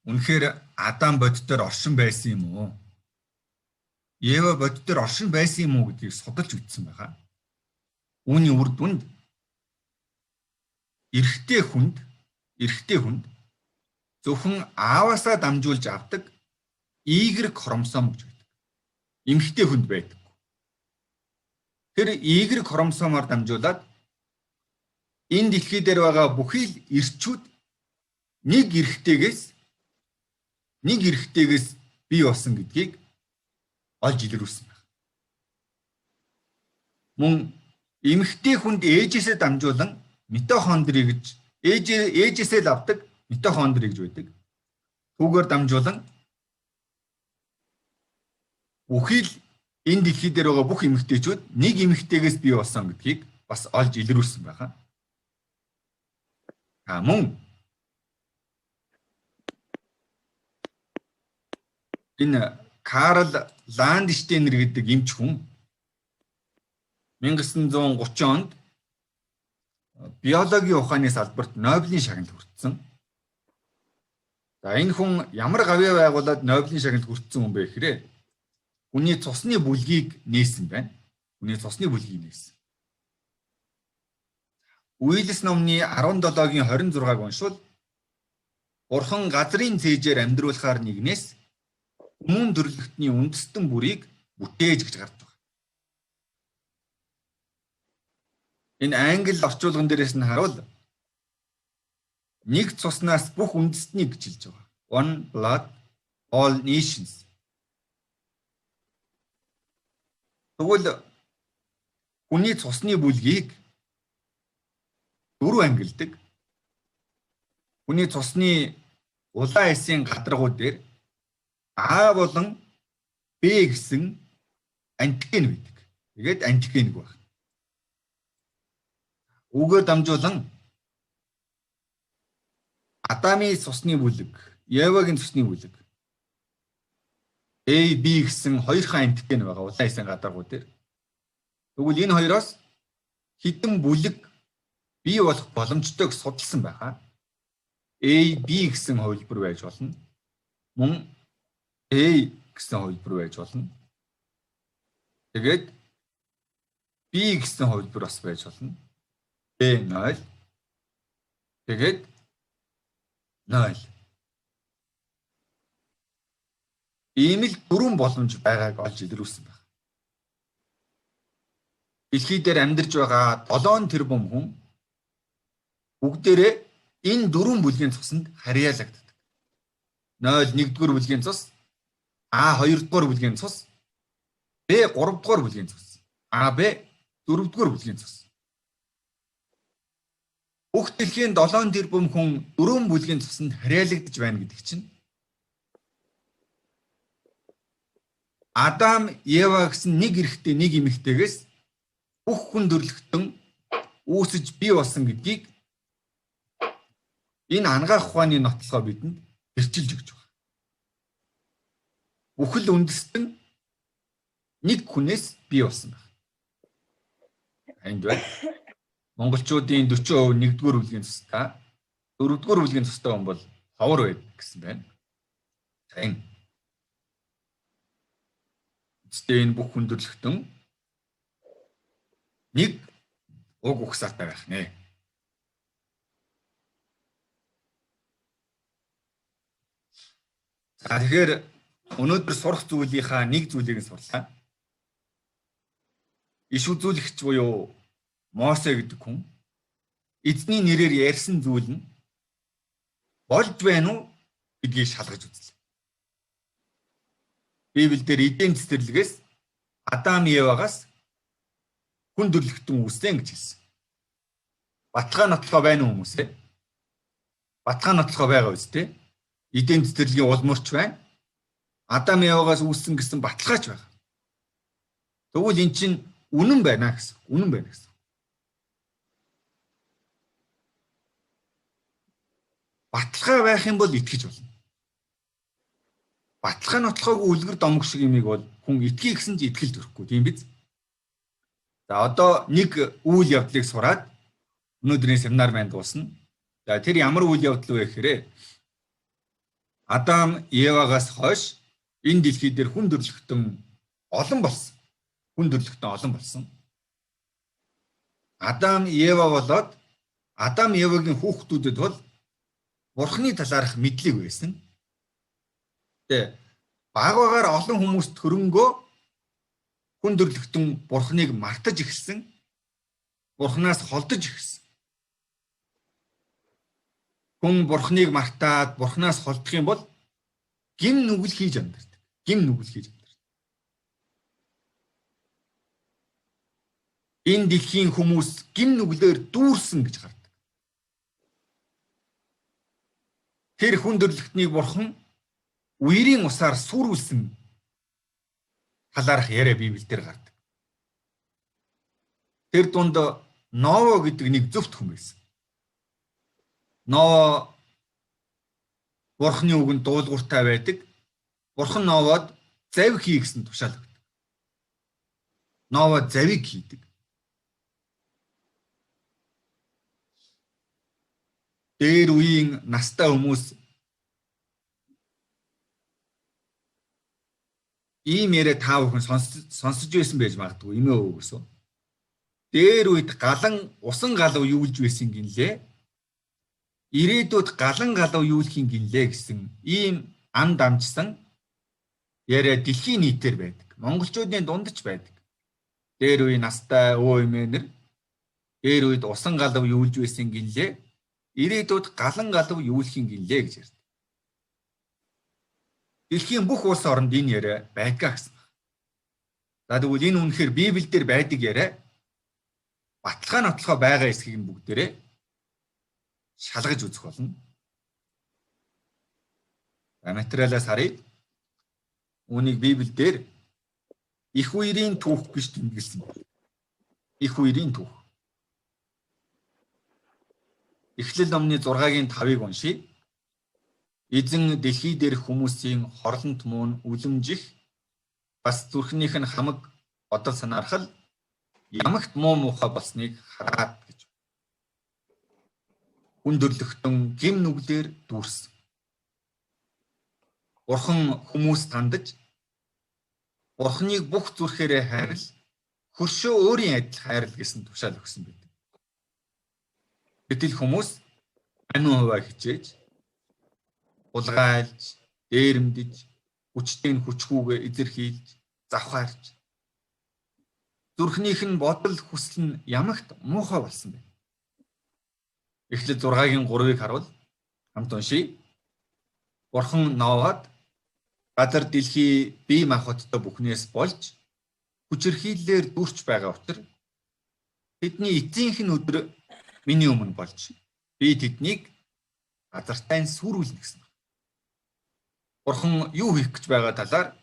Үнэхээр Адам бодтоор оршин байсан юм уу? Ева бодтоор оршин байсан юм уу гэдгийг судалж үзсэн байгаа. Үүний үр дүнд эрэгтэй хүнд зөвхөн ааваасаа дамжуулж авдаг Y хромосом гэж байдаг. Эмэгтэй хүнд байдаг. Тэр Y хромосомоор дамжуулаад энэ дэлхий дээр байгаа бүхий л эрчүүд нэг эрэгтэйгээс бий болсон гэдгийг олж илрүүлсэн байна. Мөн эмэгтэй хүнд ээжээсээ дамжуулан митохондри гэж ээжээсээ л авдаг митохондри гэж байдаг. түүгээр дамжуулан бүхий л энэ дэлхий дээр байгаа бүх эмэгтэйчүүд нэг эмэгтэйгээс бий болсон гэдгийг бас олж илрүүлсэн байгаа. Мөн энэ Карл Ландштейнер гэдэг эмч хүн 1930 онд биологийн ухааны салбарт Нобелийн шагналд хүртсэн. За энэ хүн ямар гавьяа байгуулад Нобелийн шагналд хүртсэн хүн бэ гэхээр хүний цусны бүлгийг нээсэн байна. Хүний цусны бүлгийг нээсэн. Уиллис номны 17-гийн 26-г уншвал Бурхан газрын цээжээр амьдруулахаар нэгнээс хүмүүн төрлөختний үндэстэн бүрийг бүтээж гэж гарч байна. Энэ англи орчуулган дээрээс нь харуул нэг цуснаас бүх үндэстнийг гэж хэлж байгаа. One blood, all nations. Тэгвэл хүний цусны бүлгийг дөрөв ангилдаг. Хүний цусны улаан эсийн гадаргууд дээр А болон Б гэсэн антиген байдаг. Тэгээд антигенг байна. Үгээр дамжуулан Адамын цусны бүлэг, Евагийн цусны бүлэг A, B гэсэн хоёрхан антиген байгаа улаан эсийн гадаргууд дээр. Тэгвэл энэ хоёроос хэдэн бүлэг бий болох боломжтойг судалсан байгаа. A, B гэсэн хувилбар байж болно. Мөн A гэсэн хувилбар байж болно. Тэгээд B гэсэн хувилбар бас байж болно. B0. Тэгээд 0. Ийм л дөрвөн боломж байгааг олж илрүүлсэн байна. Дэлхий дээр амьдарч байгаа 7 тэрбум хүн бүгдээрээ энэ дөрвөн бүлгийн цуснд харьяалагддаг. 0 1-р бүлгийн цус, А 2-р бүлгийн цус, Б 3-р бүлгийн цус, А Б 4-р бүлгийн цус. Бүх дэлхийн 7 тэрбум хүн дөрвөн бүлгийн цуснд харьяалагдж байна гэдэг чинь Адам, Ева гэсэн нэг эрэгтэй, нэг эмэгтэйгээс бүх хүн төрлөختөн үүсэж бий болсон гэдгийг энэ ангаах ухааны нотлохоо бидэнд хэрчилж өгч байна. Бүхэл үндэстэн нэг хүнээс бий болсон байна. Энд байна. Монголчуудын 40% 1-р бүлгийн цустай, 4-р бүлгийн цустай хүн бол ховор байдаг гэсэн байна. Сайн. Энэ бүх хүн төрлөختөн нэг уг ухсаатай байх нэ. За тэгэхээр өнөөдөр сурах зүйлийнхаа нэг зүйлийг нь сурлаа. Иш үзүүлэгч буюу Мосе гэдэг хүн эзний нэрээр ярьсан зүйл нь болж байна уу гэдгийг шалгаж үзлээ. Библиэлд Эден цэцэрлэгээс Адам Евагаас хүн төрлөختөн үүснэ гэж хэлсэн. Баталгаа нотлохоо байна уу хүмүүсээ? Баталгаа нотлохоо байгаа үстэй. Эден цэцэрлэгийн улмөрч байна. Адам Евагаас үүссэн гэсэн баталгаач байна. Тэгвэл эн чинь үнэн байна гэсэн. Үнэн байна гэсэн. Баталгаа байх юм бол итгэж болно. Баталгаа нотлохоогүй үлгэр домог шиг юмыг бол хүн итгэе гэсэн ч итгэл төрөхгүй тийм биз? За одоо нэг үйл явдлыг сураад өнөөдрийн семинар маань дуусна. За тэр ямар үйл явдал вэ гэхээр Адам Евагаас хойш энэ дэлхий дээр хүн төрлөختөн олон болсон. Хүн төрлөختөн олон болсон. Адам Ева болоод Адам Евагийн хүүхдүүдэд бол Бурхны талаарх мэдлэг байсан. Тэгээ багаагаар олон хүмүүст хөрөнгөө хүн төрлөختөн Бурхныг мартаж эхэлсэн. Бурхнаас холдож эхэлсэн. Хүн Бурхныг мартаад Бурхнаас холдох юм бол гим нүгэл хийж амьдардаг. Гим нүгэл хийж амьдардаг. Энэ дэлхийн хүмүүс гим нүглээр дүүрсэн гэж гардаг. Тэр хүн төрлөختнийг Бурхан үерийн усаар сүрүүлсэн талаарх яриа Библиэлд гардаг. Тэр дунд Ноа гэдэг нэг зөвхт хүн байсан. Ноа Бурхны үгэнд дуулууртай байдаг. Бурхан Ноавад завь хий гэсэн тушаал өгдөг. Ноа завийг хийдэг. Дээр үеийн настай хүмүүс ийм яриа та бүхэн сонсож байсан байж магадгүй эмээ өвгөөсөө. Дээр үед усан галуу юулж байсан гинлээ. Ирээдүйд галан галуу юулхийн гинлээ гэсэн ийм ан дамжсан яриа дэлхийн нийтээр байдаг. Монголчуудын дунд ч байдаг. Дээр үе настай өө эмээнэр дээр үед усан галуу юулж байсан гинлээ. Ирээдүйд галан галуу юулхийн гинлээ гэж ярьдаг. Дэлхийн бүх улс оронд энэ яриа байдгаа гэсэн. За тэгвэл энэ үнэхээр Библиэлд байдаг яриа баталгаа нотлохоо байгаа эсхийг нь бүгдээрээ шалгаж үзэх болно. Материалаас харъя. Үүнийг Библиэлд их үерийн түүх гэж тэмдэглэсэн байна. Их үерийн түүх. Эхлэл номны 6-гийн 5-ыг уншийе. Эзэн дэлхий дээрх хүмүүсийн хорлонт муу үлэмжих бас зүрхнийх нь хамаг бодол санаархал ямагт муу муухай болсныг хараад гэж. Хүндрэлтэн гим нүглэр дүүрсэн. Бурхан хүмүүс тандаж Бурханыг бүх зүрхээрээ хайрл, хөршөө өөрийн адил хайрл гэсэн тушаал өгсөн байдаг. Гэтэл хүмүүс амин хуваа хичээж, улгайлж, дээрэмдэж, хүчтэй хүчгүйгээ эзэрхийлж, завхаарч зүрхнийх нь бодол хүсэл нь ямагт муухай болсон байна. Эхлэл 6-гийн 3-ыг харуул хамт уншийе. Бурхан Ноавад газар дэлхий бие махбодтой бүхнээс болж хүчирхийллээр дүүрч байгаа утга тэдний эцсийнх нь өдөр миний өмнө болж би тэднийг газартаа сүрүүлнэ гэсэн. Бурхан юу хийх гэж байгаа талаар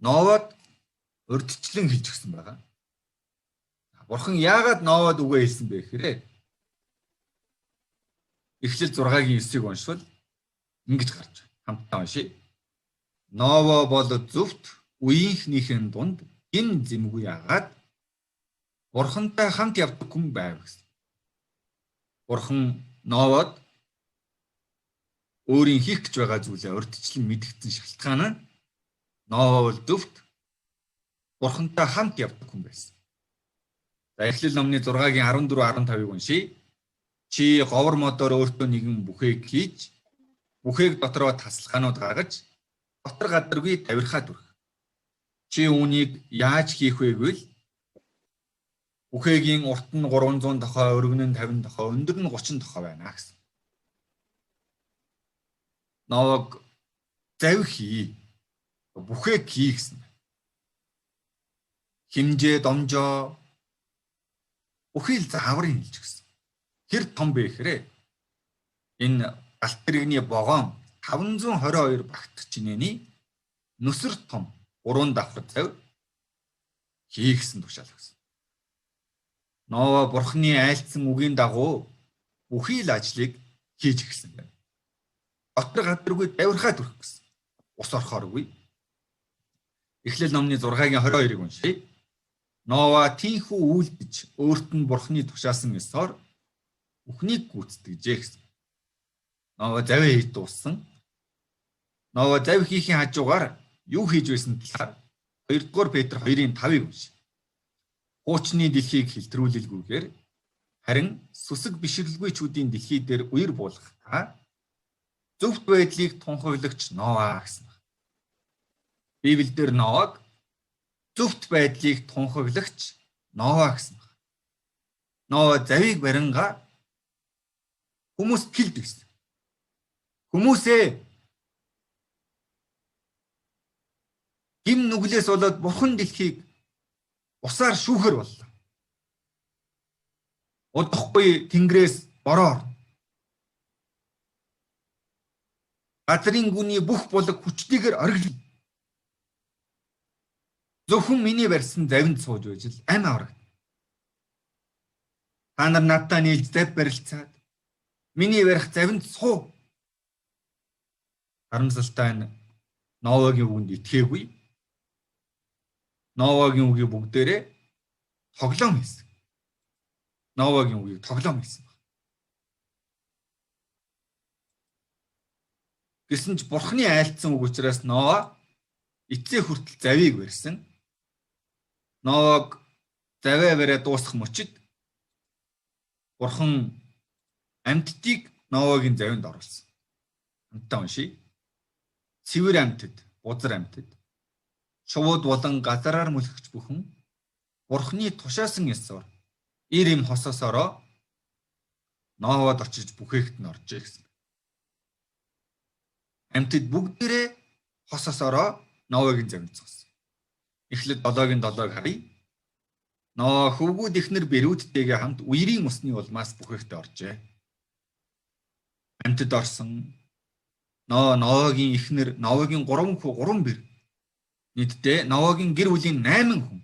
Ноавад урьдчилан хэлж өгсөн байгаа. Бурхан яагаад Ноавад үгээ хэлсэн бэ гэхээр Эхлэл 6-гийн 9-ийг уншвал ингэж гарч хамтдаа уншийе. Ноава бол зөвхт үеийнхнийхэн дунд гин зэмгүй яагаад Бурхантай хамт явдаг хүн байв гэсэн. Бурхан Ноавад өөрийн хийх гэж байгаа зүйлээ урьдчилан мэдгдсэн шалтгаан нь Ноава бол зөвхт Бурхантай хамт явдаг хүн байсан. За Эхлэл номны 6-гийн 14-15-ыг уншийе. Чи говор модоор өөртөө нэгэн бүхээг хийж, бүхээг дотроо тасалгаанууд гаргаж, дотор гадаргүй тавирхаад үрх. Чи үүнийг яаж хийх вэ гэвэл бүхээгийн урт нь 300 тохой, өргөн нь 50 тохой, өндөр нь 30 тохой байна гэсэн. Ноог завь хий, бүхээг хий гэсэн. Химжээ, домжоо бүхий л зааврын хэлж гисэн. Тэр том бэ гэхээр энэ галт тэрэгний богоон 522 багт чинээний нүсэр том 3 давхар завь хийгсэн тушаал өгсөн. Ноа Бурхны айлцсан үгийн дагуу бүхий л ажлыг хийж эхэлсэн байна. Дотор гадаргүй давирхаад өрөх гэсэн. Ус орохооргүй. Эхлэл номны 6-гийн 22-ыг уншийе. Ноа тийхүү үйлдэж өөрт нь Бурхны тушаасан ёсоор бүхнийг гүйцэтгэжээ гэсэн. Ноа завь хийж дууссан. Ноа завь хийхийн хажуугаар юу хийж байсан талаар 2-р Петр 2-ийн 5-ыг уншийе. Хуучны дэлхийг хэлтрүүлэлгүйгээр харин сүсэг бишрэлгүйчүүдийн дэлхий дээр үер буулгах та зөвхт байдлыг тунхаглагч Ноа гэсэн. Библиэлд Ноаг зөвхт байдлыг тунхаглагч Ноа гэсэн. Ноа завийг баринга хүмүүст хэлдэг гэсэн. Хүмүүсээ гим нүглээс болоод Бурхан дэлхийг усаар шүүхэр боллоо. Удахгүй тэнгэрээс бороор. газрын гүний бүх булаг хүчтэйгээр оргилно. Зөвхөн миний барьсан завинд сууж байж л амь авраг. Та нар надтай нийлж зав барилцаад миний барих завинд суу. Харамсалтай нь Новагийн үгэнд итгээгүй. Новагийн үгийг бүгдээрээ тоглоом хийсэн. Новагийн үгийг тоглоом хийсэн. Гэсэн ч Бурхны айлтсан үг учраас Нова эцсээ хүртэл завийг барьсан. Новаг заваа бариад дуусах мөчид Бурхан амьтдыг Новагийн завинд оруулсан. Хамтдаа уншийе. Цэвэр амьтад, бузар амьтад, шувууд болон газараар мөлхөж бүхэн Бурхны тушаасан ёсоор ир им хосоосороо Новад очиж бүхээгт нь оржээ гэсэн. Амьтад бүгдээрээ хосоосороо Новагийн завинд зогссон. Эхлээд 7-гийн 7-ыг харъя. Нова хөвгүүд ихнэр бэрүүдтэйгээ хамт үерийн усны улмаас бүхээгт оржээ. Амьтад орсон Новагийн ихнэр Новагийн 3 хүү 3 бэр. Нийтдээ Новагийн гэр бүлийн 8 хүн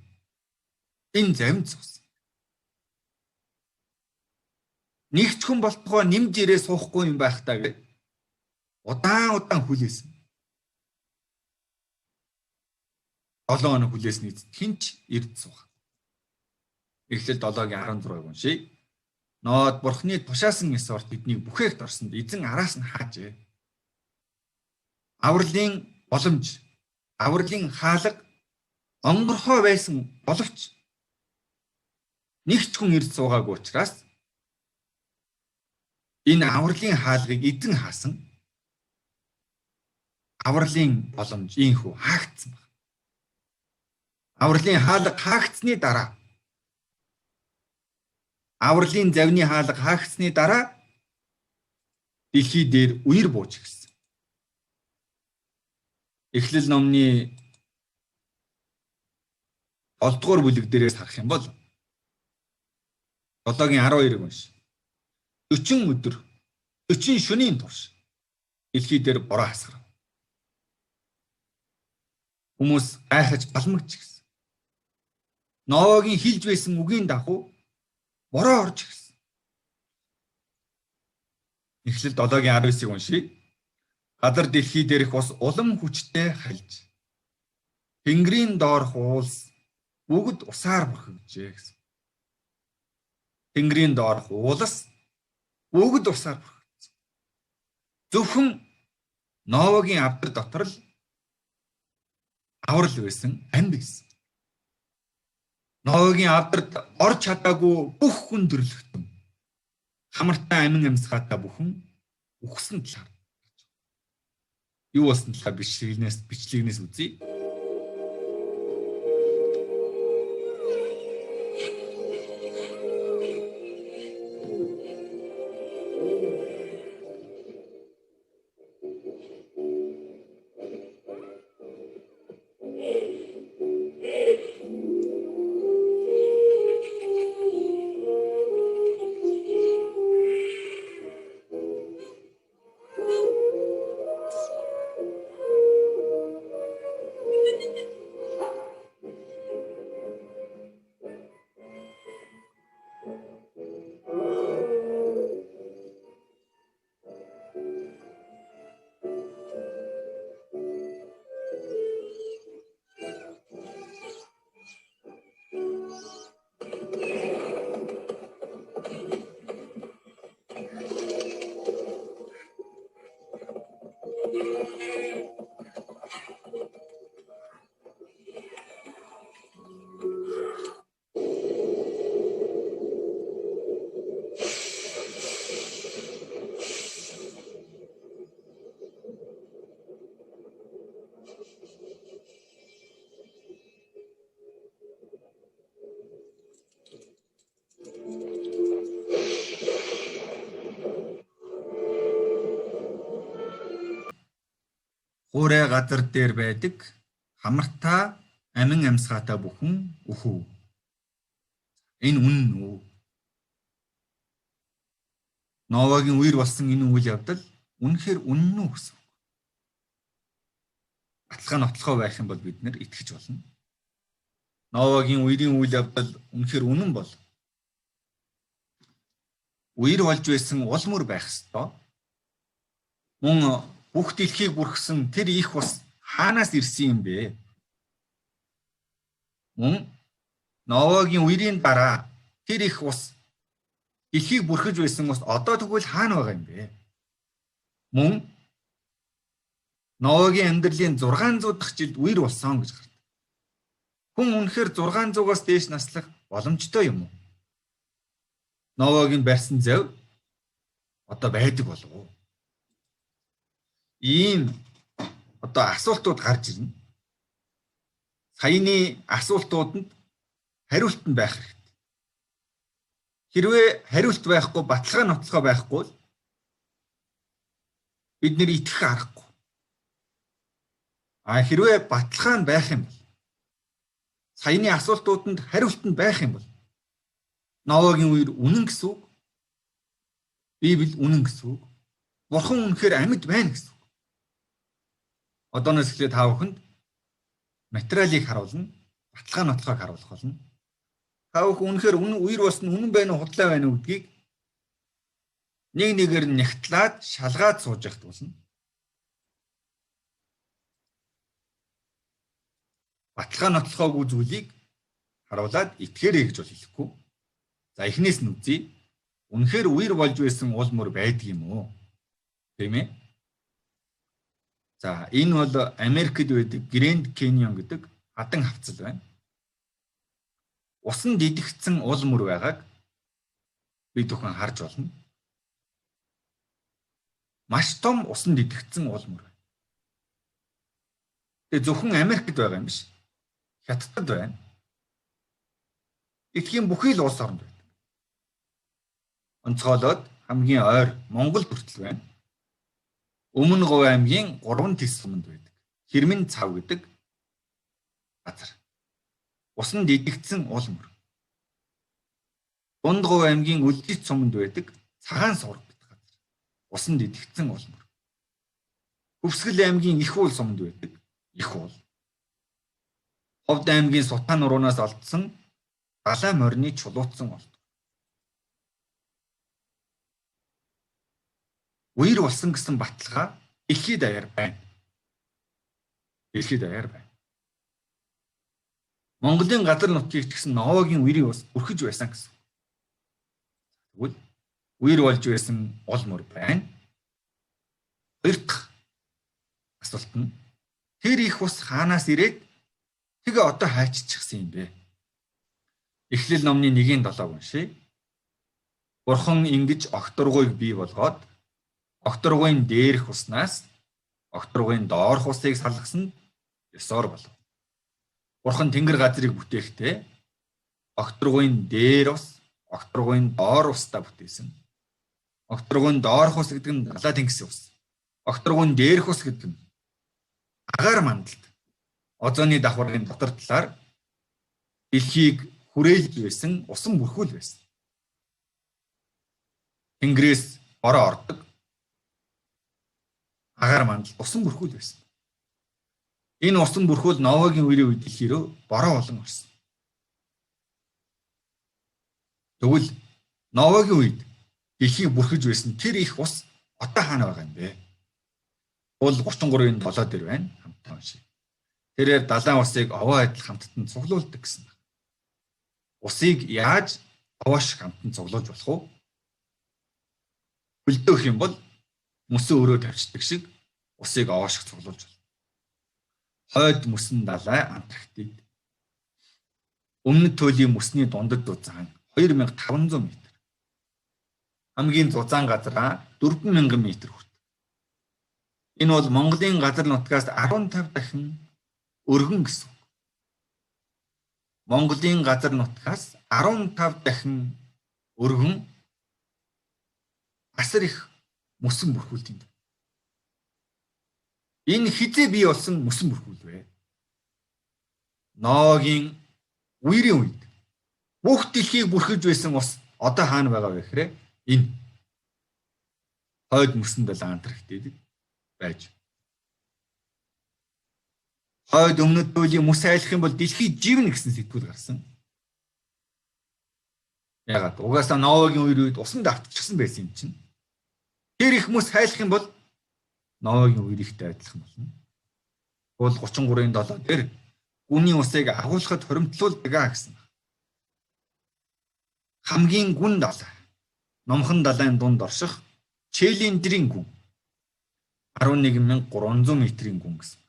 энэ завинд зогссон. Нэг ч хүн болтгоо нэмж ирээ суухгүй юм байх таа гэж удаан хүлээсэн. 7 хоног хүлээсний хинч ирд суух. Эхлэл 7-гийн 16-ыг уншийе. Ноод Бурхны тушаасан ёсоор тэднийг бүхээгт орсонд эзэн араас нь хаажээ. Авралын боломж, авралын хаалга онгорхой байсан боловч нэг ч хүн ирд суугаагүй учраас энэ авралын хаалгыг эзэн хаасан. Авралын боломж ийхүү хаагдсан байна. Авралын хаалга хаагдсны дараа авралын завны хаалга хаагдсны дараа дэлхий дээр үер бууж гисэн. Эхлэл номны 7-р бүлэг дээрээс харах юм бол 7-гийн 12-ыг унш. 40 өдөр 40 шөнийн турш дэлхий дээр бороо хасгав. Хүмүүс гайхаж балмагч гисэн. Новагийн хэлж байсан үгийн дагуу бороо орж гисэн. Эхлэл 7-гийн 19-ыг уншийе. Газар дэлхий дээрх ус улам хүчтэй хальж Тэнгэрийн доорх уулс бүгд усаар бүрхэгжээ гэсэн. Тэнгэрийн доорх уулс бүгд усаар бүрхэгжсэн. Зөвхөн Новагийн авдар дотор л аврал байсан, ам байсан. Новагийн авдарт орж чадаагүй бүх хүн төрлөختөн. Хамартай амин амьсгаатай бүхэн үхсэн талаар. Юу болсон талаар бичлэгнээс үзье. Хуурай газар дээр байдаг хамартаа амин амьсгаатай бүхэн үхв. Энэ үнэн үү? Новагийн үер болсон энэ үйл явдал үнэхээр үнэн үү гэсэн. баталгаа нотлохоо байх юм бол бид нэр итгэж болно. Ноагийн үерийн үйл явдал үнэхээр үнэн бол үер болж байсан ул мөр байх ёстой. Мөн бүх дэлхийг бүрхсэн тэр их ус хаанаас ирсэн юм бэ? Мөн Ноагийн үерийн дараа тэр их ус дэлхийг бүрхэж байсан ус одоо тэгвэл хаана байгаа юм бэ? Мөн Ноагийн амьдралын 600 дахь жилд үер болсон гэж гардаг. Хүн үнэхээр 600-аас дээш наслах боломжтой юм уу? Ноагийн барьсан зав одоо байдаг болов уу? Ийм одоо асуултууд гарч ирнэ. Саяны асуултууданд хариулт нь байх хэрэгтэй. Хэрвээ хариулт байхгүй, баталгаа нотлохоо байхгүй бид нэр итгэх аргагүй. Хэрвээ баталгаа нь байх юм бол, саяны асуултууданд хариулт нь байх юм бол Ноагийн үер үнэн гэсэн үг. Библи үнэн гэсэн үг. Бурхан үнэхээр амьд байна гэсэн үг. Одооноос эхлээд та бүхэнд материалыг харуулна, баталгаа нотлохыг харуулах болно. Та бүхэн үнэхээр үер болсон үнэн байна уу, худлаа байна уу гэдгийг нэг нэгээр нь нягтлаад шалгаад сууж явах болно. Баталгаа нотлохоогүй зүйлийг харуулад итгээрэй гэж бол хэлэхгүй. За эхнээс нь үзье. Үнэхээр үер болж байсан ул мөр байдаг юм уу? Тийм ээ. За энэ бол Америкт байдаг Грэнд Каньон гэдэг хадан хавцал байна. Усан дидэгдсэн ул мөр байгааг бид бүхэн харж болно. Маш том усан дидэгдсэн ул мөр байна. Тэгээ зөвхөн Америкт байгаа юм биш. Хятадд байна. Дэлхийн бүхий л улс оронд байна. Онцгойлоод хамгийн ойр Монгол хүртэл байна. Өмнө Говь аймгийн 3 тис суманд байдаг. Хэрмэн цав гэдэг газар. Усан дидэгдсэн ул мөр. Дунд Говь аймгийн Үлдис суманд байдаг Цагаан сураг гэдэг газар. Усан дидэгдсэн ул мөр. Хөвсгөл аймгийн Их уул суманд байдаг Их уул. Ховд аймгийн Сутаа нуруунаас олдсон Далай морины чулуутсан ул. Үер болсон гэсэн баталгаа дэлхийд даяар байна. Дэлхийд даяар байна. Монголын газар нутгийг гэсэн Ноагийн үерийн ус бүрхэж байсан гэсэн. Тэгвэл үер болж байсан ул мөр байна. Хоёр дахь асуулт нь тэр их ус хаанаас ирээд тэгээ одоо хайччихсан юм бэ? Эхлэл номны 1-7 уншия. Бурхан ингэж огторгойг бий болгоод огторгойн дээрх уснаас огторгойн доорх усыг салгасан ёсоор болов. Бурхан тэнгэр газрыг бүтээхдээ огторгойн дээр ус, огторгойн доор устай бүтээсэн. Огторгойн доорх ус гэдэг нь далай тэнгисийн ус. Огторгойн дээрх ус гэдэг нь агаар мандалд озоны давхаргын дотор талаар дэлхийг хүрээлж байсан усан бүрхүүл байсан. Тэнгэрээс бороо ордог агаар мандал усан бүрхүүл байсан. Энэ усан бүрхүүл Ноагийн үерийн үед дэлхий рүү бороо болон орсон. Тэгвэл Ноагийн үед дэлхийг бүрхэж байсан тэр их ус одоо хаана байгаа юм бэ? Бол 33-ын 7 дээр байна. Хамтдаа уншия. Тэрээр далайн усыг овоо адил хамттан цуглуулдаг гэсэн. Усыг яаж овоо шиг хамттан цуглуулж болох вэ? Хөлдөөх юм бол мөсөө өрөө тавьчихдаг шиг усыг овоо шиг цуглуулж байна. Хойд мөсөн далай Антарктид. Өмнөд туйлын мөсний дундад дузаан 2500 м. Хамгийн зузаан газараа 4000 м хүртэ. Энэ бол Монголын газар нутгаас 15 дахин өргөн гэсэн. Монголын газар нутгаас 15 дахин өргөн асар их мөсөн бүрхүүлт. Энэ хизээ бий болсон мөсөн бүрхүүл вэ? Ноагийн үерийн үед бүх дэлхийг бүрхэж байсан ус одоо хаана байгаа вэ гэхээр энэ хойд мөсөн далайн Антарктид байж. хойд өмнөд туйлын мөс айлах юм бол дэлхий живнэ гэсэн сэтгүүл гарсан. Ягаад угаасаа Ноагийн үед усан давтчихсан байсан юм чинь. Тэр их мөс хайлах юм бол Ноагийн үеийнхтэй адилхан болно. Гол 33:7 дээр гүний усыг агуулхад хоримтлуулдаг гэсэн. Хамгийн гүн далай. Номхон далайн дунд орших Челлендрийн гүн 11,300 метрийн гүн гэсэн.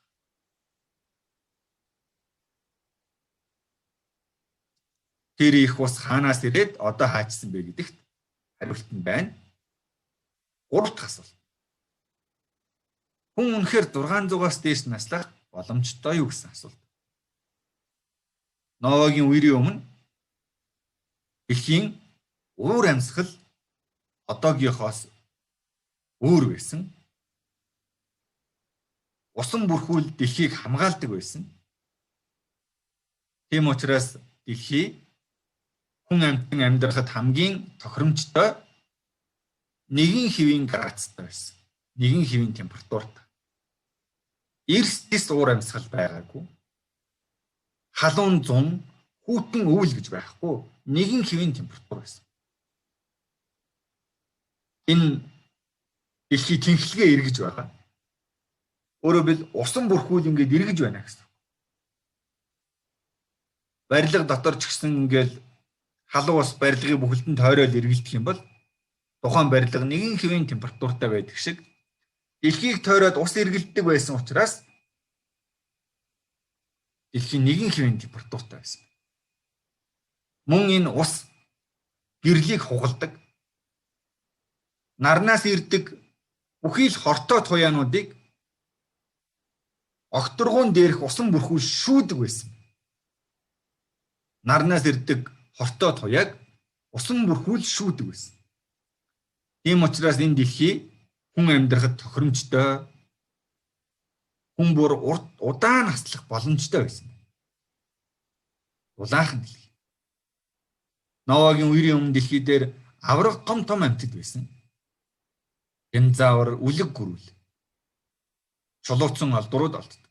Тэр их ус хаанаас ирээд одоо хаачсан бэ гэдэгт хариулт нь байна. 3 дахь асуулт. Хүн үнэхээр 600-аас дээш наслах боломжтой юу гэсэн асуулт. Ноагийн үеийн өмнө дэлхийн уур амьсгал одоогийнхоос өөр байсан. Усан бүрхүүл дэлхийг хамгаалдаг байсан. Тийм учраас дэлхий хүн амьтан амьдрахад хамгийн тохиромжтой 1 хэвийн градустай байсан. 1 хэвийн температуртай. Эрс уур амьсгал байгаагүй. Халуун зун, хүүтэн өвөл гэж байхгүй. 1 хэвийн температур байсан. Энэ дэлхий тэнхлэгээ эргэж байгаа. Өөрөөр хэл усан бүрхүүл ингээд эргэж байна гэсэн. Барилга дотор ч гэсэн ингээд халуун ус барилгын бүхэлдэнд тойроод эргэлдэх юм бол тухайн барилга 1 хэвийн температуртай байдаг шиг дэлхийг тойроод ус эргэлддэг байсан учраас дэлхий 1 хэвийн температуртай байсан. Мөн энэ ус гэрлийг хугалдаг. Нарнаас ирдэг бүхий л хортой туяануудыг огторгуун дээрх усан бүрхүүл шүүдэг байсан. Нарнаас ирдэг хортой туяаг усан бүрхүүл шүүдэг байсан. Тийм учраас энэ дэлхий хүн амьдрахад тохиромжтой, хүн бүр удаан хаслах боломжтой байсан. Улаанхан дэлхий. Ноагийн үеийн өмнө дэлхий дээр авраг том амьтад байсан. Динозавр, үлэг гүрүүл, чулуучсан олдрууд олддог.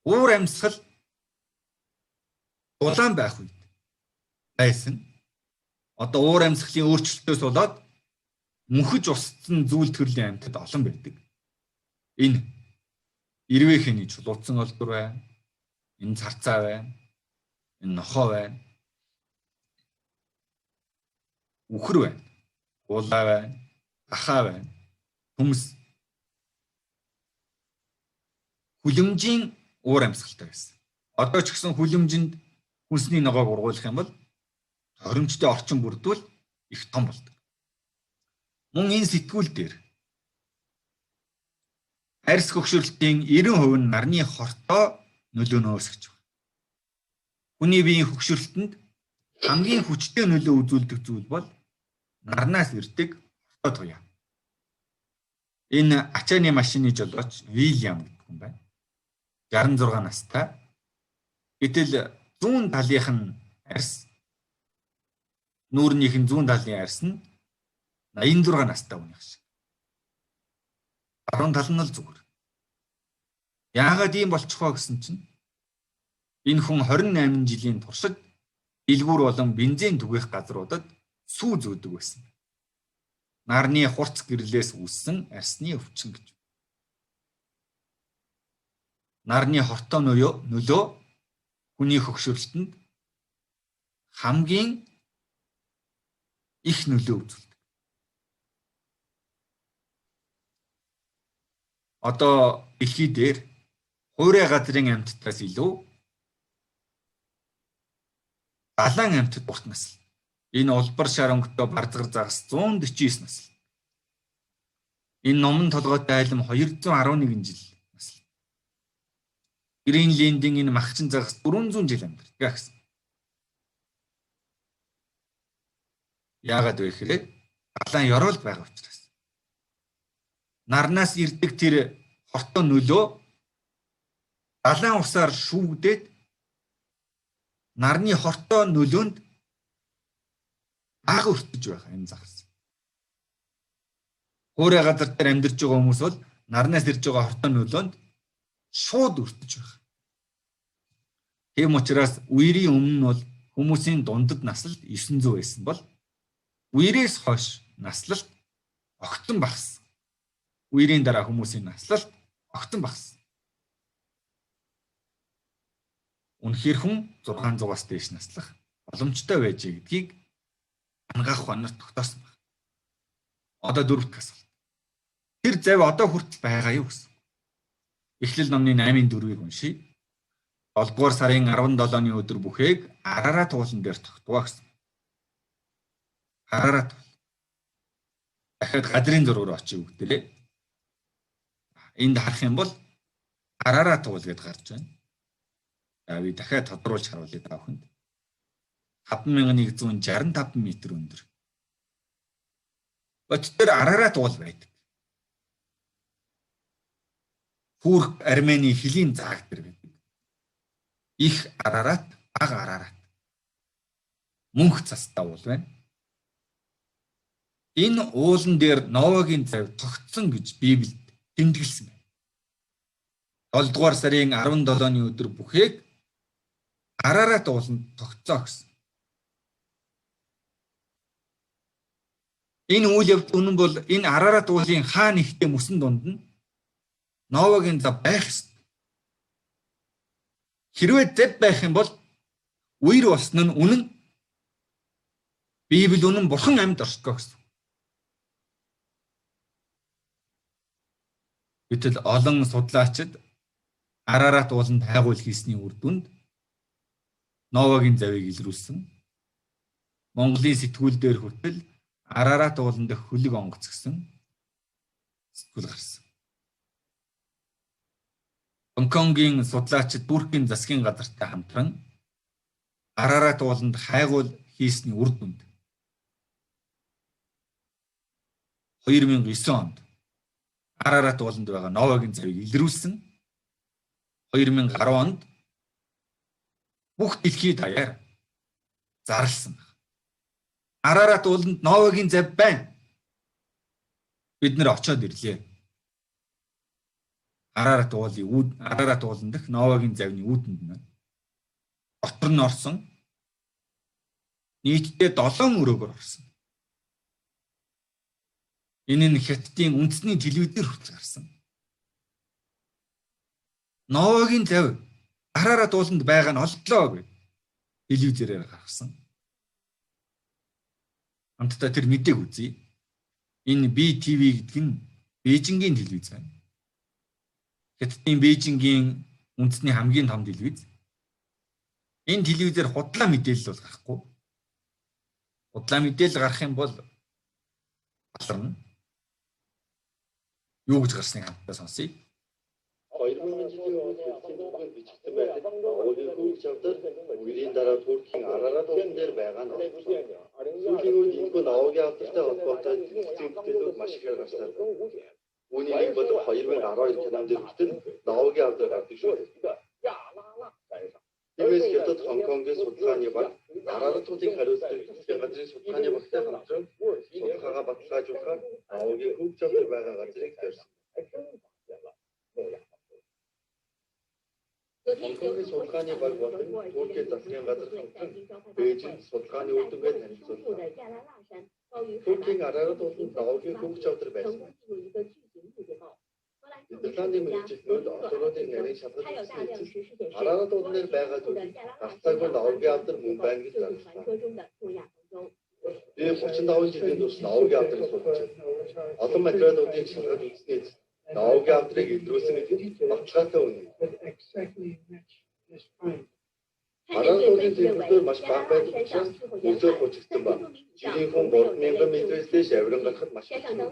Уур амьсгал улаан байх үед байсан. Одоо уур амьсгалын өөрчлөлтөөс болоод мөнхөж устсан зүйл төрлийн амьтад олон байдаг. Энэ ирвэхний чулуучсан олдор байна. Энэ царцаа байна. Энэ нохоо байна. Үхэр байна. Улаа байна. Ахаа байна. Хүмс. Хүлэмжийн уур амьсгалтай байсан. Одоо ч гэсэн хүлэмжинд хүнсний ногоог ургуулах юм бол тохиромжтой орчин бүрдвэл их том болдог. Мөн энэ сэтгүүл дээр арьс хөгшрөлтийн 90% нь нарны хортой нөлөөнөөс гэж байна. Хүний биеийн хөгшрөлтөнд хамгийн хүчтэй нөлөө үзүүлдэг зүйл бол нарнаас ирдэг хортой туяа. Энэ ачааны машины жолооч Вильям гэдэг хүн байна. 66 настай. Гэтэл зүүн талынх нь арьс нүүрнийх нь зүүн талын арьс нь 86 настай хүн шиг. Баруун тал нь л зүгээр. Яагаад ийм болчихоо гэсэн чинь энэ хүн 28 жилийн туршид дэлгүүр болон бензин түгээх газруудад сүү зөөдөг байсан. Нарны хурц гэрлээс үүссэн арьсны өвчин гэж. Нарны хортой нөлөө хүний хөгшрөлтөнд хамгийн их нөлөө үзүүлдэг. Одоо дэлхий дээр хуурай газрын амьтдаас илүү далайн амьтад урт насл. Энэ улбар шар өнгөтэй барзгар загас 149 насл. Энэ номон толгойтой айлм 211 жил насл. Гринлендийн энэ махчин загас 400 жил амьдардаг гэсэн. Яагаад вэ гэхээр далайн ёроол байгаа учраас. Нарнаас ирдэг тэр хортой нөлөө далайн усаар шүүгдээд нарны хортой нөлөөнд аг өртөж байгаа энэ загас. Хуурай газар дээр амьдарч байгаа хүмүүс бол нарнаас ирж байгаа хортой нөлөөнд шууд өртөж байгаа. Тийм учраас үерийн өмнө нь бол хүмүүсийн дундад наслалт 900 байсан бол үерээс хойш наслалт огтон багассан. Үерийн дараа хүмүүсийн наслалт огтон багассан. Үнэхээр хүн 600-аас дээш наслах боломжтой байжээ гэдгийг ангаах ухаанаар тогтоосон байна. Одоо дөрөвт асуулт. Тэр завь одоо хүртэл байгаа юу гэсэн. Эхлэл номны 8-4-ийг уншийе. 7 дугаар сарын 17-ны өдөр бүхээг Арарат уулан дээр тогтвоо гэсэн. Арарат. Дахиад газрын зургаар очие бүгдээрээ. Энд харах юм бол Арарат уул гэдээ гарч байна. За би дахиад тодруулж харуулъя та бүхэнд. 5165 м өндөр. Өчтөр Арарат уул байдаг. Хүүрх Армени хилийн зааг дээр байдаг. Их Арарат, бага Арарат. Мөнх цастай уул байна. Энэ уулан дээр Новагийн завь тогтсон гэж Библиэд тэмдэглэсэн байна. 7 дугаар сарын 17-ны өдөр бүхээг Арарат ууланд тогтцоо гэсэн. Энэ үйл явдал үнэн бол энэ Арарат уулын хаана ихтэй мөсөн дунд нь Новагийн зав байх ёстой. Хэрвээ зав байх юм бол үер болсон нь үнэн. Библи үнэн бурхан амьд оршдгоо гэсэн. Гэтэл олон судлаачид Арарат ууланд хайгуул хийсний үр дүнд Новагийн завыг илрүүлсэн. Монголын сэтгүүл дээр хүртэл Арарат уулан дэх хөлөг онгоц гэсэн сэтгүүл гарсан. Гонконгийн судлаачид Бүркийн засгийн газартай хамтран Арарат ууланд хайгуул хийсний үр дүнд 2009 онд Арарат ууланд байгаа Новагийн завыг илрүүлсэн. 2010 онд бүх дэлхийд даяар зарласан. Арарат ууланд Новагийн зав байна. Бид нэр очоод ирлээ. Арарат уулан дэх Новагийн завны үүдэнд нь дотор нь орсон. Нийтдээ 7 өрөөгөр орсон. Энэ нь Хятадын үндэсний телевизээр хүртэл гарсан. Новагийн зав Арарат ууланд байгаа нь олдлоо гэж телевизээр гаргасан. Хамтдаа тэр мэдээг үзье. Энэ BTV гэдэг нь Бээжингийн телевиз байна. Хятадын Бээжингийн үндэсний хамгийн том телевиз. Энэ телевизээр худлаа мэдээлэл бол гарахгүй. Худлаа мэдээлэл гарах юм бол баларна. Юу гэж гарсныг хамтдаа сонсъё. 2000 жилийн өмнө бичигдсэн байдаг. Уулын хөвч авдар үерийн дараа Туркийн Арарат уулан дээр байгаа нь. Сүүлийн үед энэ Новагийн авдартай холбоотой зүйлүүд маш ихээр гарсан. Үүний нэг бол 2012 онд хүртэл Новагийн авдар гардаг шүү. Тиймээс Хятад Хонконгийн судалгааны баг Арарат уулыг хариуцдаг засгийн газрын судалгааны багтай хамтран судалгаагаа баталгаажуулахаар Новагийн хөвч авдар байгаа газрыг зорьсон. Хонконгийн судалгааны баг болон Туркийн засгийн газар хамтран Бээжин судалгааны үр дүнгээ танилцуулсан. Туркийн Арарат ууланд Новагийн хөвч авдар байсан. Нидерландын мэргэжилтнүүд орнуудын нарийн шалгалт хийсэн. Арарат уулан дээр байгаа зүйлийг гартаагүй Новагийн авдар мөн байна гэж зарласан. Би 35 жилийн турш Новагийн авдрыг судалж байна. Олон материалуудыг шалгаж үзснээр Новагийн авдрыг илрүүлсэн гэдэг баталгаатай үнэ. Арарат уулын температур маш бага байдаг учраас өсөөр хучигдсан ба жилийн хүн 3000 м-с дээш авиран гарахад маш хялбар.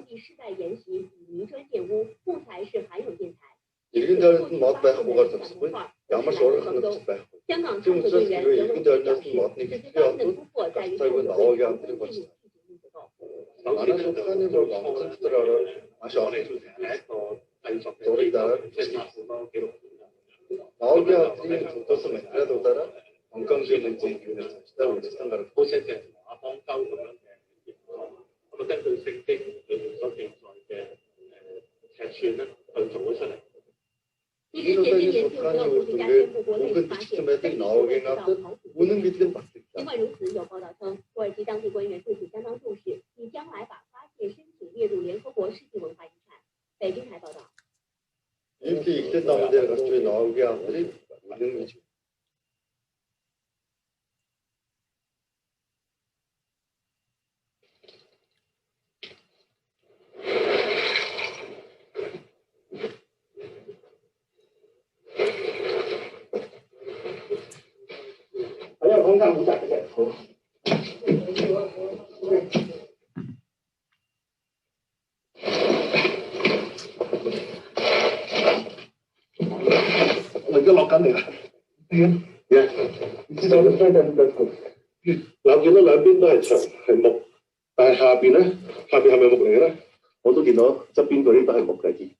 Иргэн дойронд нь мод байхгүйгээр зогсохгүй. Ямар ч урах нөхцөл байхгүй. Тийм учраас хэрвээ иргэн дойроноос нь модны хэсгээ олдвол гартаагүй Новагийн авдрыг болж байна. Манай судалгааны баг онцгой дотор ороод маш олон зүйл зураг дараа Новагийн авдрын тодорхой материалуудаараа Хонконгийн үндэсний телевизээр үзсэн гарах хүсэлтэй. Энэ удаагийн судалгааны үр дүнээр бүгд бичсэн байдаг Ноагийн авдад үнэн гэдэг нь батлагдав. 尽管如此，有报道称，土耳其当地官员对此相当重视，已将来把发现申请列入联合国世界文化遗产。北京台报道。 Библийн эхлэл номон дээр гарч буй Ноагийн авдыг үнэн гэж. Làm cho nó lại biến đại thành hành mục, tại hạ邊咧，下邊係咪木嚟嘅咧？我都見到側邊嗰啲都係木嚟嘅。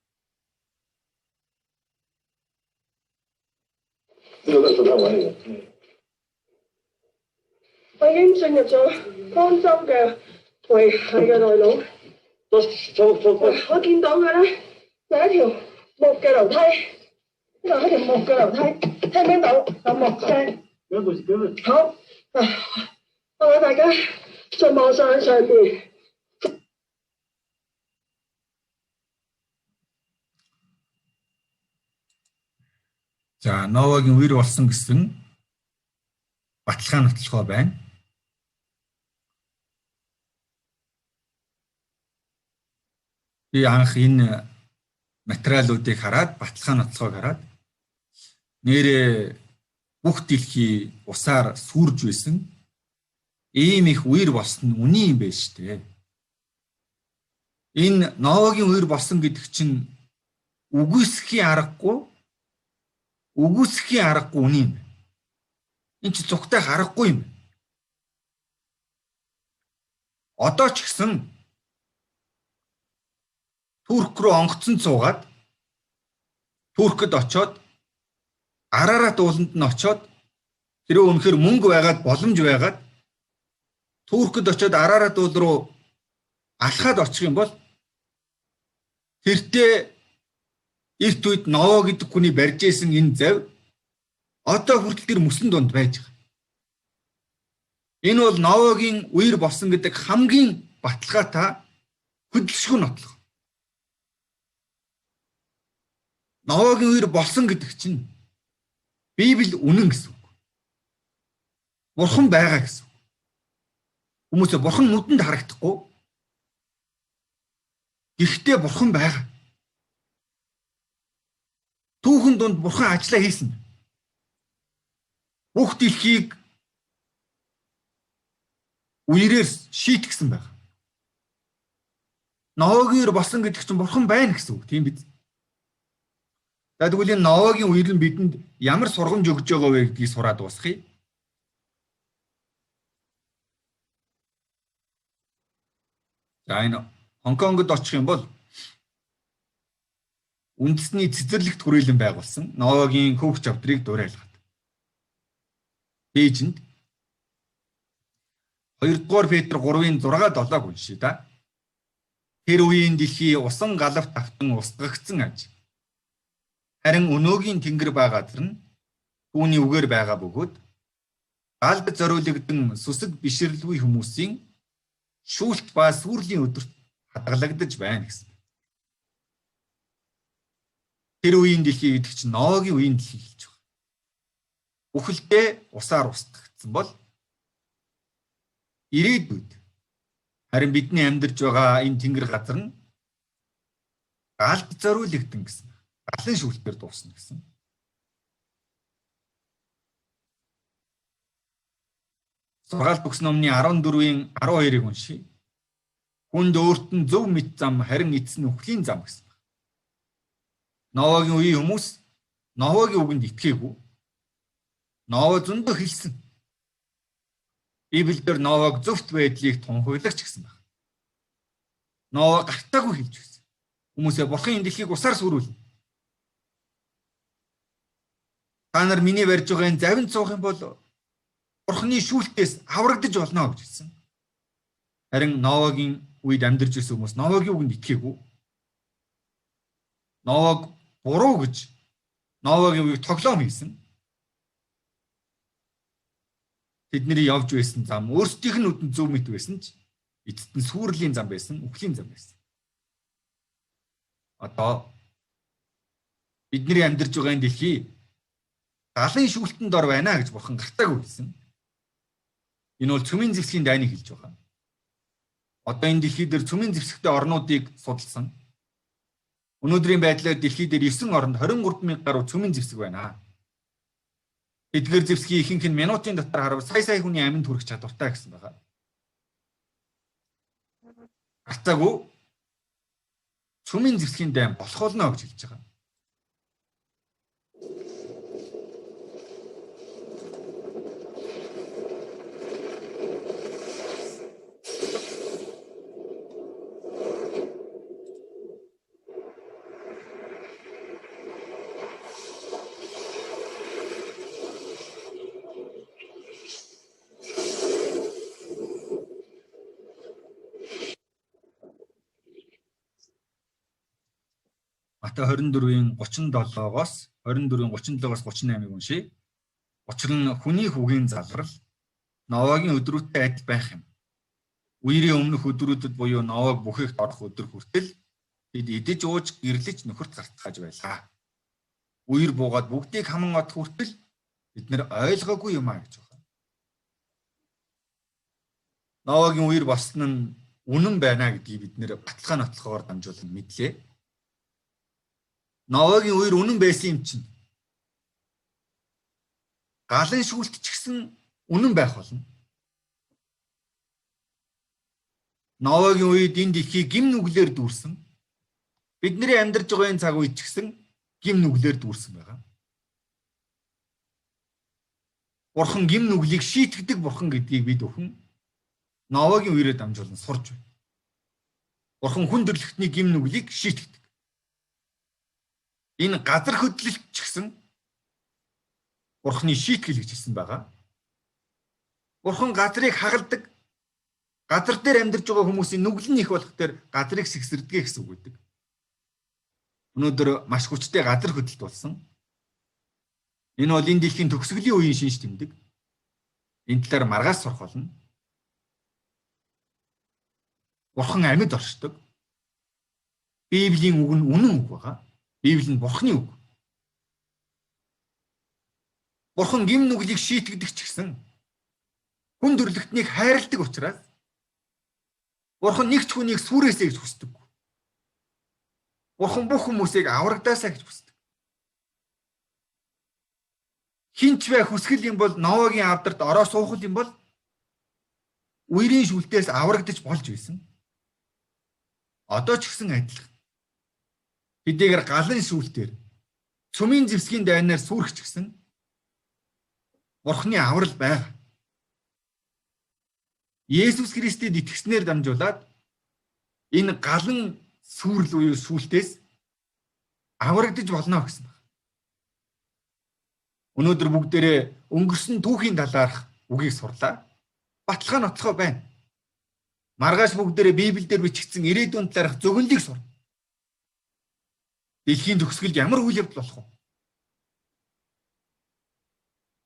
呢個都係順德位嚟嘅。我已經進入咗江州嘅維系嘅內陸。我見到嘅咧就係一條木嘅樓梯，呢度係一條木嘅樓梯，聽唔聽到有木聲？好，我哋大家再望上去上邊。 За, Новагийн үер болсон гэсэн баталгаа нотлохоо байна. Би анх энэ материалуудыг хараад, баталгаа нотлохоог хараад нэрээ бүх дэлхий усаар сүрж байсан. Ийм их үер болсон нь үний юм байна шүү дээ. Энэ Новагийн үер болсон гэдэг чинь үгүйсэхийн аргагүй үний юм. Энд чи зүгтээ харахгүй юм. Одоо ч гэсэн Турк руу онгоцон цуугаад Туркэд очоод Арарат ууланд нь очоод тэрөө үнэхээр мөнгө байгаад боломж байгаад Туркэд очоод Арарат уул руу алхаад очих юм бол тэртээ эрт үед Ново гэдэг хүний барьж исэн энэ зав одоо хүртэл тэр мөсөн донд байж байгаа. Энэ бол Новогийн үер болсон гэдэг хамгийн баталгаатай хөдөлшгүй нотлох. Новогийн үер болсон гэдэг чинь Библи үнэн гэсэн үг. Бурхан байгаа гэсэн үг. Хүмүүсээ бурхан нүдэнд харагдахгүй. Гэхдээ бурхан байгаа. Түүхэн донд бурхан ажиллаа хийсэн. Бүх дэлхийг үерээр шийтгсэн байна. Новогийн үер болсон гэдэг чинь бурхан байна гэсэн үг, тийм биз? Тэгвэл энэ Новогийн үер нь бидэнд ямар сургамж өгж байгаа вэ гэдгийг сураад дуусгая. За энэ Хонконгод очих юм бол үндэсний цэцэрлэгт хүрээлэн байгуулсан Новогийн хөвгч авдрыг дуурайлгаад. Пэйжэнд 2-р Петр 3-ын 6-7-г уншия да. Тэр үеийн дэлхий усан галавт автан устгагдсан аж. Харин өнөөгийн тэнгэр ба газар нь түүний үгээр байгаа бөгөөд галд зориулагдсан сүсэг бишрэлгүй хүмүүсийн шүүлт ба сүрлийн өдөрт хадгалагдаж байна гэсэн. Тэр үеийн дэлхий гэдэг чинь Новогийн үеийн дэлхий гэж байна. Бүхэлдээ усаар устгагдсан бол ирээдүйд харин бидний амьдарч байгаа энэ тэнгэр газар нь галд зориулагдсан гэсэн. Галын шүүлтээр дуусна гэсэн. Сургаалт бүхс номны 14-ийн 12-ыг уншия. Хүнд өөрт нь зөв мэд зам харин эцэс нь үхлийн зам гэсэн. Новогийн үеийн хүмүүс Новогийн үгэнд итгээгүй. Ново зөндөө хэлсэн. Библиэлд Новог зөвхт байдлыг тунхаглагч гэсэн байна. Ново гартаагүй хэлж байсан. Хүмүүсээ бурхан энэ дэлхийг усаар сүрүүлнэ. Та нар миний барьж байгаа энэ завинд суух юм бол бурханы шүүлтээс аврагдаж болно гэж хэлсэн. Харин Новогийн үед амьдарч байсан хүмүүс Новогийн үгэнд итгээгүй. Новог буруу гэж Новагийн үеийг тоглоом хийсэн. Тэдний явж байсан зам өөрсдийнх нь нүдэнд зөв мэт байсан ч эцэст нь сүрлийн зам байсан, үхлийн зам байсан. Одоо бидний амьдарч байгаа энэ дэлхий галын шүүлтэнд ор байна гэж бурхан гартаагүй хэлсэн. Энэ бол цөмийн зэвсгийн дайныг хэлж байгаа. Одоо энэ дэлхий дээр цөмийн зэвсэгтэй орнуудыг судалсан. Өнөөдрийн байдлаар дэлхий дээр 9 оронд 23,000 гаруй цөмийн зэвсэг байна. Эдгээр зэвсгийн ихэнх нь минутын дотор харав сая хүний амьд хүрэх чадвартай гэсэн байна. Гартаагүй цөмийн зэвсгийн дайн болох болно гэж хэлж байгаа. Матай 24-ийн 37-оос 37-оос 38-ыг уншийе. Учир нь хүний хүүгийн залрал Новагийн өдрүүттэй адил байх юм. Үерийн өмнөх өдрүүдэд буюу Новаг бүхэгт орох өдөр хүртэл бид идэж ууж гэрлэж нөхөрт гартгаж байлаа. Үер буугаад бүгдийг хаман одох хүртэл бид нэр ойлгоогүй юм аа гэж байна. Новагийн үер болсон нь үнэн байна гэдгийг бид нэр баталгаа нотлохоор дамжуулан мэдлээ. Новагийн үер үнэн байсан юм чинь галын шүүлт ч гэсэн үнэн байх болно. Новагийн үед энэ дэлхий гим нүглээр дүүрсэн. Бидний амьдарч байгаа энэ цаг үед ч гэсэн гим нүглээр дүүрсэн байгаа. Бурхан гим нүглийг шийтгдэг бурхан гэдгийг бид өхөн Новагийн үерээр дамжуулан сурж байна. Бурхан хүн төрлөختний гим нүглийг шийтгдэг. Энэ газар хөдлөлт ч гэсэн Бурханы шийтгэл гэж хэлсэн байгаа. Бурхан газрыг хагалдаг. Газар дээр амьдарч байгаа хүмүүсийн нүгэл нь их болох дээр газрыг сэгсэрдэг гэсэн үг үүдэг. Өнөөдөр маш хүчтэй газар хөдлөлт болсон. Энэ бол энэ дэлхийн төгсгөлийн үеийн шинж тэмдэг. Энэ талаар маргааш сурах болно. Бурхан амьд оршдог. Библийн үг нь үнэн үг байгаа. Библи нь Бурханы үг. Бурхан гим нүглийг шийтгдэг ч гэсэн хүн төрлөختнийг хайрладаг учраас Бурхан нэг ч хүнийг сүрээсэй гэж хүсдэг. Бурхан бүх хүмүүсийг аврагдаасаа гэж хүсдэг. Хинч бай хүсгэл юм бол Новагийн авдарт ороо суухал юм бол үерийн шүлтээс аврагдаж болж байсан. Одоо ч гэсэн адилхан. Хэдийгээр галын шүүлтээр цөмийн зэвсгийн дайнаар сүрэх ч гэсэн Бурханы аврал байгаа. Есүс Христэд итгэснээр дамжуулаад энэ галан сүрэл буюу сүлтээс аврагдаж болно гэсэн байна. Өнөөдөр бүгдээрээ өнгөрсөн түүхийн талаарх үгийг сурлаа. Баталгаа нотлохоо байна. Маргааш бүгдээрээ Библиэлд бичигдсэн ирээдүйн талаарх зөвгөнлийг сур. Дэлхийн төгсгөлд ямар үйл явдал болох вэ?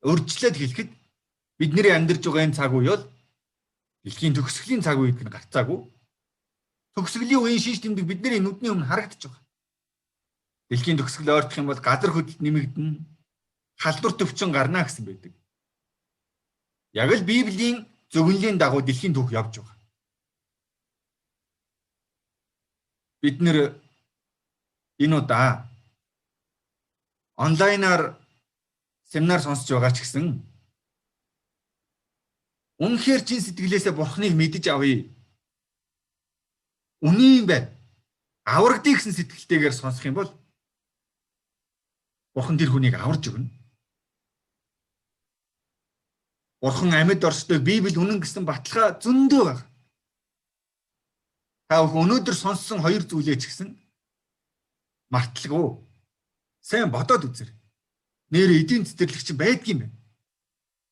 Урьдчилаад хэлэхэд бидний амьдарч байгаа энэ цаг үе бол дэлхийн төгсгөлийн цаг үед нь гарцаагүй. Төгсгөлийн үеийн шинж тэмдэг бидний нүдний өмнө харагдаж байгаа. Дэлхийн төгсгөл ойртох юм бол газар хөдлөлт нэмэгдэнэ, халдвар төвчин гарна гэсэн байдаг. Яг л Библийн зөвгөнлийн дагуу дэлхийн түүх явж байгаа. Бид нэр энэ удаа онлайнаар семинар сонсож байгаа ч гэсэн үнэхээр чин сэтгэлээсээ Бурханыг мэдэж авъя. Үний юм байна. Аврагдъя гэсэн сэтгэлтэйгээр сонсох юм бол Бурхан тэр хүнийг аварж өгнө. Бурхан амьд оршдог Библи үнэн гэсэн баталгаа зөндөө байна. Та өнөөдөр сонссон хоёр зүйлээ ч гэсэн марталгүй. Сайн бодоод үзэр. Нэр эдийн цэцэрлэгч байдгийн байна.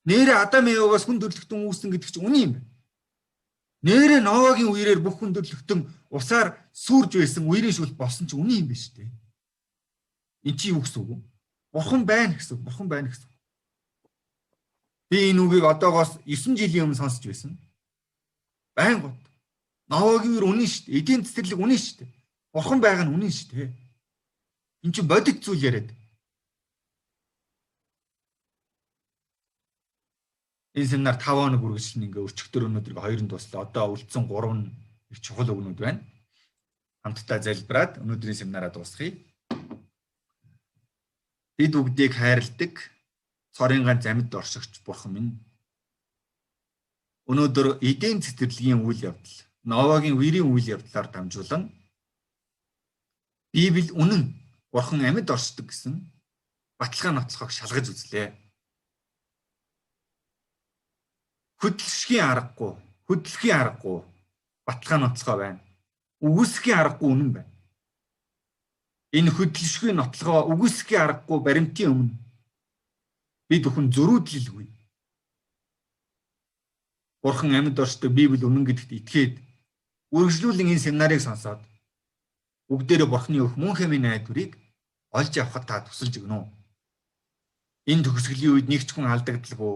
Нэрэ Адам Евагаас хүн төрлөختөн үүсэн гэдэг чинь үнэн юм байна. Нэрэ Новагийн үеэр бүх хүн төрлөختөн усаар сүрж байсан үерийн шүлт болсон чинь үнэн юм байна шүү дээ. Энд чи юу гэсэн үг вэ? Бурхан байна гэсэн. Бурхан байна гэсэн. Би энэ үгийг одоогоос 9 жилийн өмнө сонсч байсан. Байнга бод. Ноагийн үр үнэн шүү дээ. Эдийн цэцэрлэг үнэн шүү дээ. Бурхан байгаа нь үнэн шүү дээ. Энд чинь бодит зүйл яриад. Энэ семинар 5 хоног үргэлжлэн ингээ өчигдөр өнөөдөр 2 дуслаа. Одоо үлдсэн 3 нь их чухал өгнүүд байна. Хамтдаа залбираад өнөөдрийн семинараа дуусгая. Бид бүгдийг хайрладаг цорын ганц амьд оршигч Бурхан минь. Өнөөдөр эдийн цэцэрлэгийн үйл явдал, Ноагийн үерийн үйл явдлаар дамжуулан Библи үнэн Бурхан амьд оршдог гэсэн баталгаа нотлохыг шалгаж үзлээ. Хөдөлшгийн аргагүй баталгаа нотлохоо байна. Үгүйсгийн аргагүй үнэн байна. Энэ хөдөлшгийн нотлохоо үгүйсгийн аргагүй баримтын өмнө бид бүхэн зөрүүдлэлгүй. Бурхан амьд оршдог Библи үнэн гэдэгт итгээд үргэлжлүүлэн энэ семинарыг сонсоод бүгдээрээ Бурханы өөх мөн хэмээн найдварыг олж авахд та тусалж өгнө үү? Энэ төгсгөлийн үед нэг ч хүн алдагдaltaгүй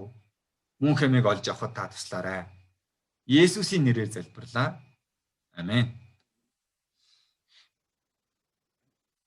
мөн хэмээг олж авахд та туслаарай. Есүсийн нэрээр залбирлаа. Амен.